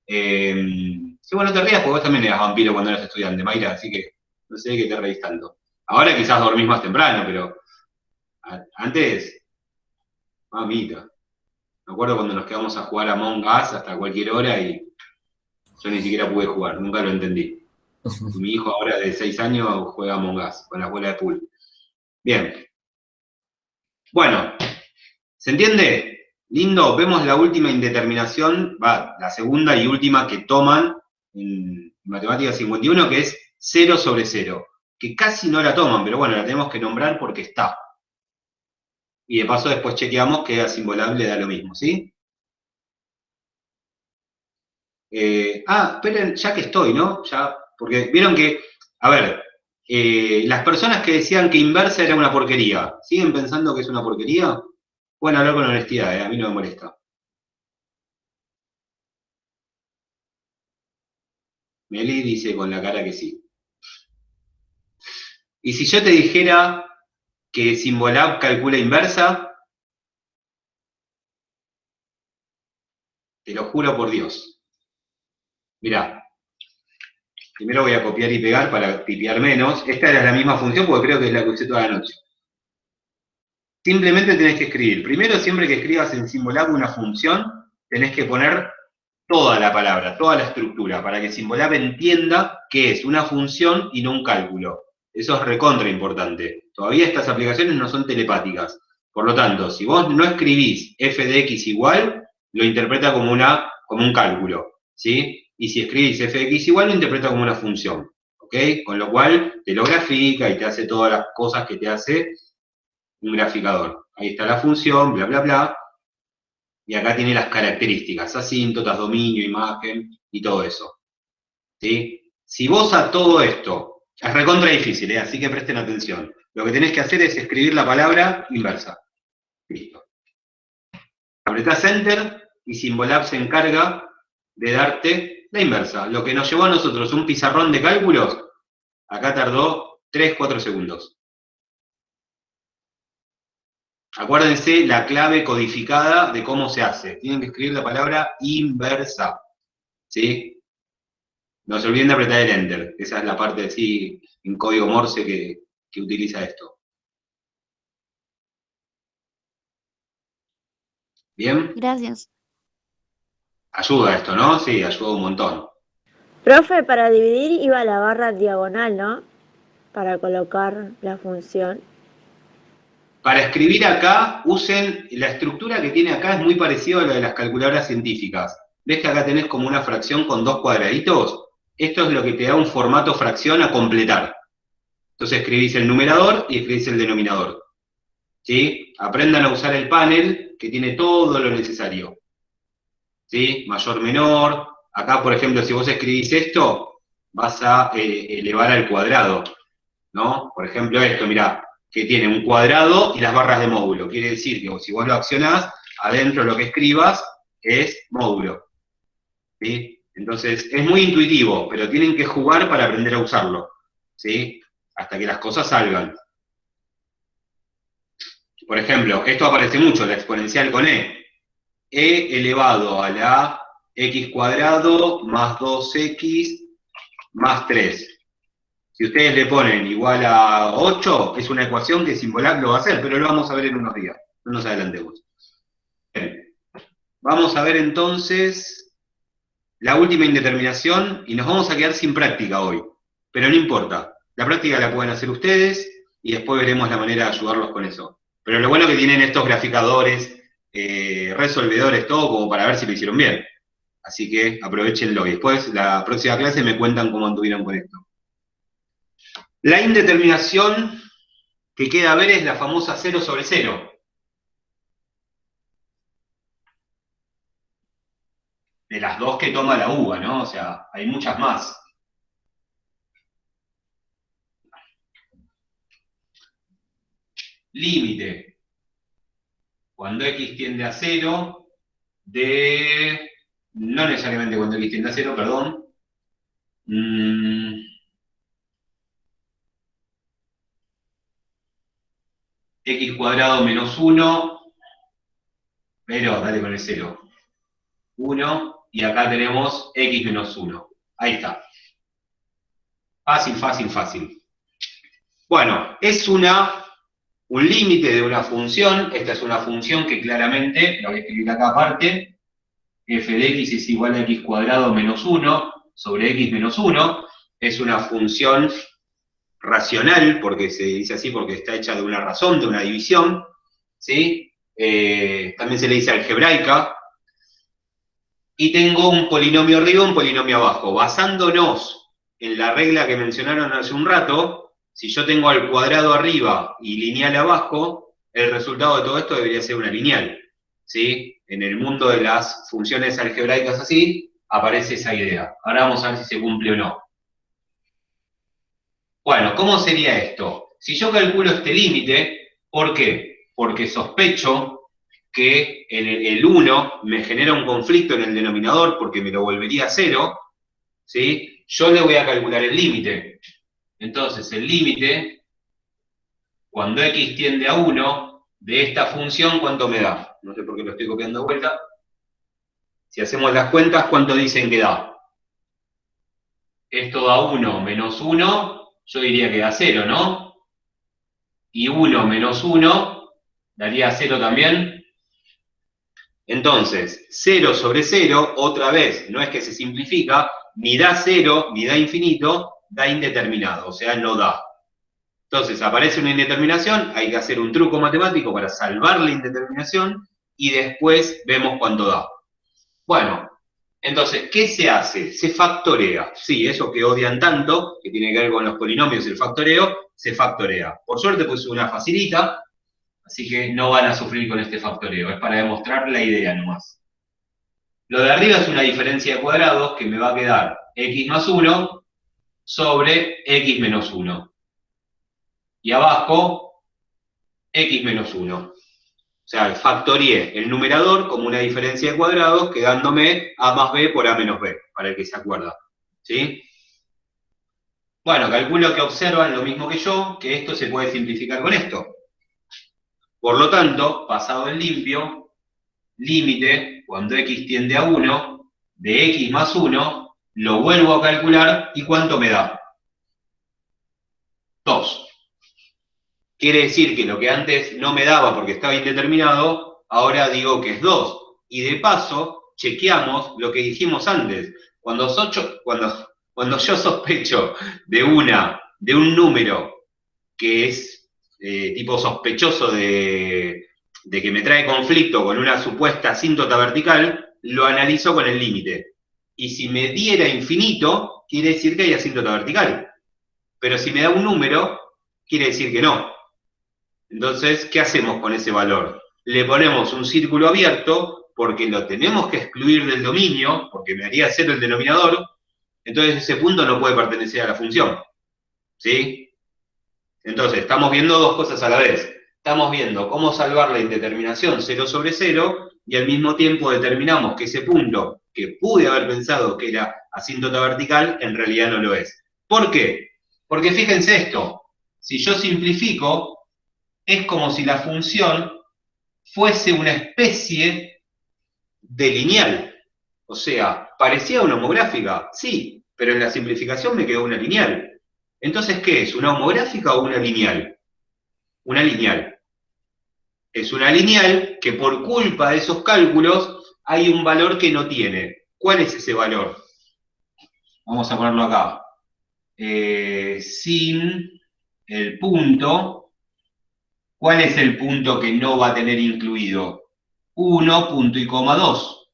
Sí, bueno, no te rías porque vos también eras vampiro cuando eras estudiante, Mayra, así que no sé de qué te reís tanto. Ahora quizás dormís más temprano, pero antes, mamita. Me acuerdo cuando nos quedamos a jugar a Among Us hasta cualquier hora y yo ni siquiera pude jugar, nunca lo entendí. Mi hijo ahora de 6 años juega a Among Us con la bola de pool. Bien. Bueno, ¿se entiende? Lindo, vemos la última indeterminación, la segunda y última que toman en Matemática 51, que es 0 sobre 0, que casi no la toman, pero bueno, la tenemos que nombrar porque está. Y de paso después chequeamos que a Simbolab da lo mismo, ¿sí? Esperen, ya que estoy, ¿no? Ya, porque vieron que, a ver, las personas que decían que inversa era una porquería, ¿siguen pensando que es una porquería? Pueden hablar con honestidad, a mí no me molesta. Meli dice con la cara que sí. Y si yo te dijera que Simbolab calcula inversa, te lo juro por Dios. Mirá, primero voy a copiar y pegar para tipear menos. Esta era la misma función porque creo que es la que usé toda la noche. Simplemente tenés que escribir. Primero, siempre que escribas en Simbolab una función, tenés que poner toda la palabra, toda la estructura, para que Simbolab entienda que es una función y no un cálculo. Eso es recontra importante. Todavía estas aplicaciones no son telepáticas. Por lo tanto, si vos no escribís f de x igual, lo interpreta como un cálculo, ¿sí? Y si escribís f de x igual, lo interpreta como una función, ¿ok? Con lo cual, te lo grafica y te hace todas las cosas que te hace un graficador. Ahí está la función, bla, bla, bla. Y acá tiene las características, asíntotas, dominio, imagen y todo eso. ¿Sí? Si vos a todo esto, es recontra difícil, así que presten atención. Lo que tenés que hacer es escribir la palabra inversa. Listo. Apretás Enter y Simbolab se encarga de darte la inversa. Lo que nos llevó a nosotros un pizarrón de cálculos, acá tardó 3-4 segundos. Acuérdense la clave codificada de cómo se hace. Tienen que escribir la palabra inversa. ¿Sí? No se olviden de apretar el Enter. Esa es la parte así en código Morse que utiliza esto. ¿Bien? Gracias. Ayuda esto, ¿no? Sí, ayuda un montón. Profe, para dividir iba la barra diagonal, ¿no? Para colocar la función. Para escribir acá, usen la estructura que tiene acá, es muy parecido a la de las calculadoras científicas. ¿Ves que acá tenés como una fracción con 2 cuadraditos? Esto es lo que te da un formato fracción a completar. Entonces escribís el numerador y escribís el denominador. ¿Sí? Aprendan a usar el panel que tiene todo lo necesario. ¿Sí? Mayor, menor. Acá, por ejemplo, si vos escribís esto, vas a elevar al cuadrado, ¿no? Por ejemplo, esto, mirá, que tiene un cuadrado y las barras de módulo. Quiere decir que si vos lo accionás, adentro lo que escribas es módulo. ¿Sí? Entonces, es muy intuitivo, pero tienen que jugar para aprender a usarlo. ¿Sí? Hasta que las cosas salgan. Por ejemplo, esto aparece mucho, la exponencial con e. E elevado a la x cuadrado más 2x más 3. Si ustedes le ponen igual a 8, es una ecuación que Simbolab lo va a hacer, pero lo vamos a ver en unos días. No nos adelantemos. Bien. Vamos a ver entonces la última indeterminación y nos vamos a quedar sin práctica hoy. Pero no importa. La práctica la pueden hacer ustedes y después veremos la manera de ayudarlos con eso. Pero lo bueno que tienen estos graficadores, resolvedores, todo como para ver si lo hicieron bien. Así que aprovechenlo y después la próxima clase me cuentan cómo anduvieron con esto. La indeterminación que queda a ver es la famosa 0 sobre 0. De las dos que toma la uva, ¿no? O sea, hay muchas más. Límite. Cuando x tiende a 0, no necesariamente cuando x tiende a 0, perdón. X cuadrado menos 1, pero dale con el 0. 1, y acá tenemos x menos 1. Ahí está. Fácil, fácil, fácil. Bueno, es un límite de una función. Esta es una función que claramente, la voy a escribir acá aparte, f de x es igual a x cuadrado menos 1 sobre x menos 1. Es una función racional, porque se dice así porque está hecha de una razón, de una división, ¿sí? También se le dice algebraica. Y tengo un polinomio arriba, un polinomio abajo. Basándonos en la regla que mencionaron hace un rato, si yo tengo al cuadrado arriba y lineal abajo, el resultado de todo esto debería ser una lineal, ¿sí? En el mundo de las funciones algebraicas así, aparece esa idea. Ahora vamos a ver si se cumple o no. Bueno, ¿cómo sería esto? Si yo calculo este límite, ¿por qué? Porque sospecho que el 1 me genera un conflicto en el denominador porque me lo volvería a 0, ¿sí? Yo le voy a calcular el límite. Entonces, el límite, cuando x tiende a 1, de esta función, ¿cuánto me da? No sé por qué lo estoy copiando de vuelta. Si hacemos las cuentas, ¿cuánto dicen que da? Esto da 1 menos 1, yo diría que da 0, ¿no? Y 1 menos 1 daría 0 también. Entonces, 0 sobre 0, otra vez, no es que se simplifica, ni da 0, ni da infinito, da indeterminado, o sea, no da. Entonces, aparece una indeterminación, hay que hacer un truco matemático para salvar la indeterminación, y después vemos cuánto da. Bueno, entonces, ¿qué se hace? Se factorea. Sí, eso que odian tanto, que tiene que ver con los polinomios y el factoreo, se factorea. Por suerte, pues una facilita, así que no van a sufrir con este factoreo, es para demostrar la idea nomás. Lo de arriba es una diferencia de cuadrados que me va a quedar x más 1 sobre x menos 1. Y abajo, x menos 1. O sea, factorié el numerador como una diferencia de cuadrados, quedándome a más b por a menos b, para el que se acuerda. ¿Sí? Bueno, calculo que observan lo mismo que yo, que esto se puede simplificar con esto. Por lo tanto, pasado en limpio, límite, cuando x tiende a 1, de x más 1, lo vuelvo a calcular, ¿y cuánto me da? 2. Quiere decir que lo que antes no me daba porque estaba indeterminado, ahora digo que es 2. Y de paso, chequeamos lo que dijimos antes. Cuando yo sospecho de un número que es tipo sospechoso de que me trae conflicto con una supuesta asíntota vertical, lo analizo con el límite. Y si me diera infinito, quiere decir que hay asíntota vertical. Pero si me da un número, quiere decir que no. Entonces, ¿qué hacemos con ese valor? Le ponemos un círculo abierto porque lo tenemos que excluir del dominio, porque me haría 0 el denominador, entonces ese punto no puede pertenecer a la función. ¿Sí? Entonces, estamos viendo dos cosas a la vez. Estamos viendo cómo salvar la indeterminación 0 sobre 0, y al mismo tiempo determinamos que ese punto, que pude haber pensado que era asíntota vertical, en realidad no lo es. ¿Por qué? Porque fíjense esto, si yo simplifico, es como si la función fuese una especie de lineal. O sea, ¿parecía una homográfica? Sí, pero en la simplificación me quedó una lineal. Entonces, ¿qué es? ¿Una homográfica o una lineal? Una lineal. Es una lineal que por culpa de esos cálculos hay un valor que no tiene. ¿Cuál es ese valor? Vamos a ponerlo acá. Sin el punto. ¿Cuál es el punto que no va a tener incluido? 1, punto y coma 2.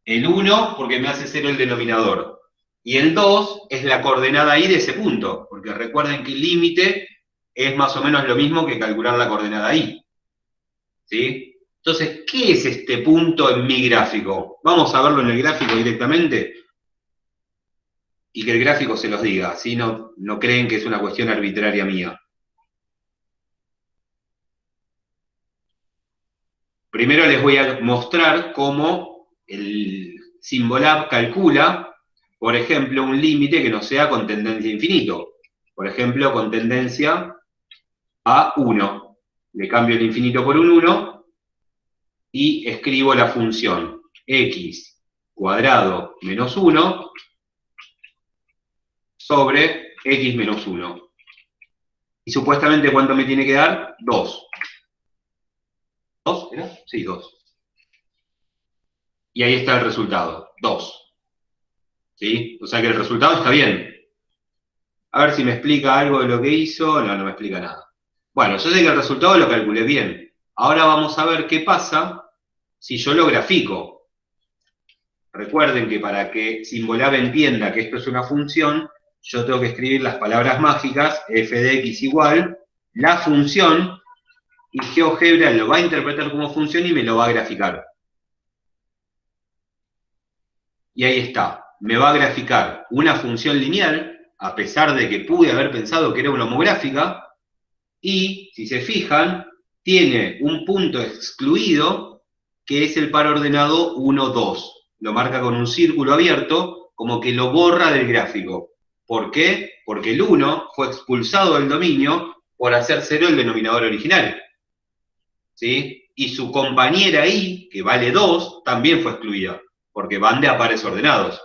El 1 porque me hace 0 el denominador. Y el 2 es la coordenada i de ese punto, porque recuerden que el límite es más o menos lo mismo que calcular la coordenada i. ¿Sí? Entonces, ¿qué es este punto en mi gráfico? Vamos a verlo en el gráfico directamente y que el gráfico se los diga, ¿sí? No creen que es una cuestión arbitraria mía. Primero les voy a mostrar cómo el Symbolab calcula, por ejemplo, un límite que no sea con tendencia a infinito. Por ejemplo, con tendencia a 1. Le cambio el infinito por un 1 y escribo la función x cuadrado menos 1 sobre x menos 1. Y supuestamente, ¿cuánto me tiene que dar? 2. ¿2 era? Sí, 2. Y ahí está el resultado, 2. ¿Sí? O sea que el resultado está bien. A ver si me explica algo de lo que hizo. No, no me explica nada. Bueno, yo sé que el resultado lo calculé bien. Ahora vamos a ver qué pasa si yo lo grafico. Recuerden que para que Symbolab entienda que esto es una función, yo tengo que escribir las palabras mágicas, f de x igual, la función, y GeoGebra lo va a interpretar como función y me lo va a graficar. Y ahí está. Me va a graficar una función lineal, a pesar de que pude haber pensado que era una homográfica, y, si se fijan, tiene un punto excluido, que es el par ordenado 1, 2. Lo marca con un círculo abierto, como que lo borra del gráfico. ¿Por qué? Porque el 1 fue expulsado del dominio por hacer 0 el denominador original. ¿Sí? Y su compañera i, que vale 2, también fue excluida, porque van de a pares ordenados.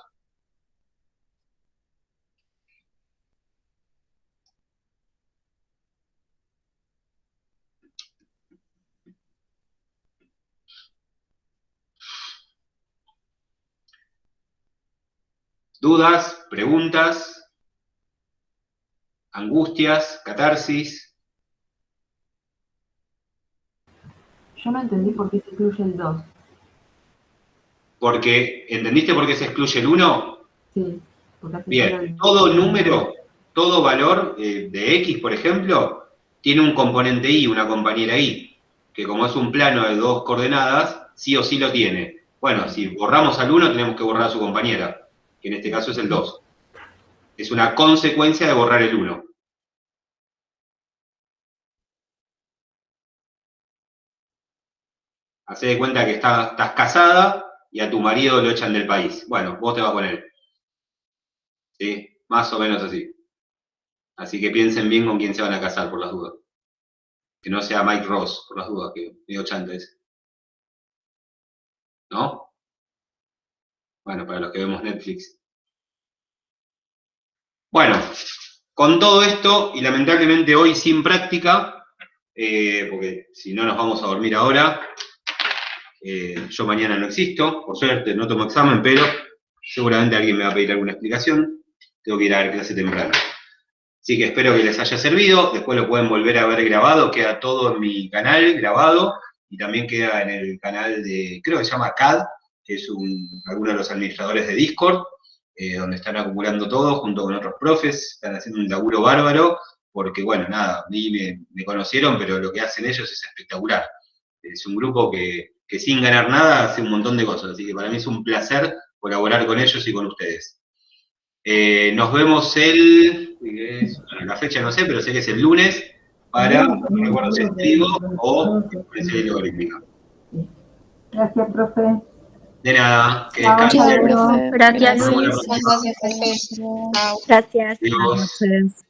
¿Dudas? ¿Preguntas? ¿Angustias? ¿Catarsis? Yo no entendí por qué se excluye el 2. Porque, ¿entendiste por qué se excluye el 1? Sí, porque hace cero Bien, el- todo número, todo valor de x, por ejemplo, tiene un componente y, una compañera y, que como es un plano de 2 coordenadas, sí o sí lo tiene. Bueno, si borramos al 1, tenemos que borrar a su compañera, que en este caso es el 2. Es una consecuencia de borrar el 1. Hacé de cuenta que estás casada y a tu marido lo echan del país. Bueno, vos te vas con él. ¿Sí? Más o menos así. Así que piensen bien con quién se van a casar, por las dudas. Que no sea Mike Ross, por las dudas, que medio chanta ese. ¿No? Bueno, para los que vemos Netflix. Bueno, con todo esto, y lamentablemente hoy sin práctica, porque si no nos vamos a dormir ahora, yo mañana no existo, por suerte no tomo examen, pero seguramente alguien me va a pedir alguna explicación, tengo que ir a ver clase temprano. Así que espero que les haya servido, después lo pueden volver a ver grabado, queda todo en mi canal grabado, y también queda en el canal de, creo que se llama CAD, que es alguno de los administradores de Discord, donde están acumulando todo junto con otros profes, están haciendo un laburo bárbaro, porque bueno, nada, a mí me conocieron, pero lo que hacen ellos es espectacular. Es un grupo que sin ganar nada hace un montón de cosas, así que para mí es un placer colaborar con ellos y con ustedes. Nos vemos la fecha no sé, pero sé que es el lunes, para, no recuerdo si es trigo o serie logarítmica. Gracias, profe. De nada, que Chao, descansen. Chao, profe. Gracias. Nos vemos la próxima. Gracias, profe. Chao. Gracias. Adiós. Buenas noches.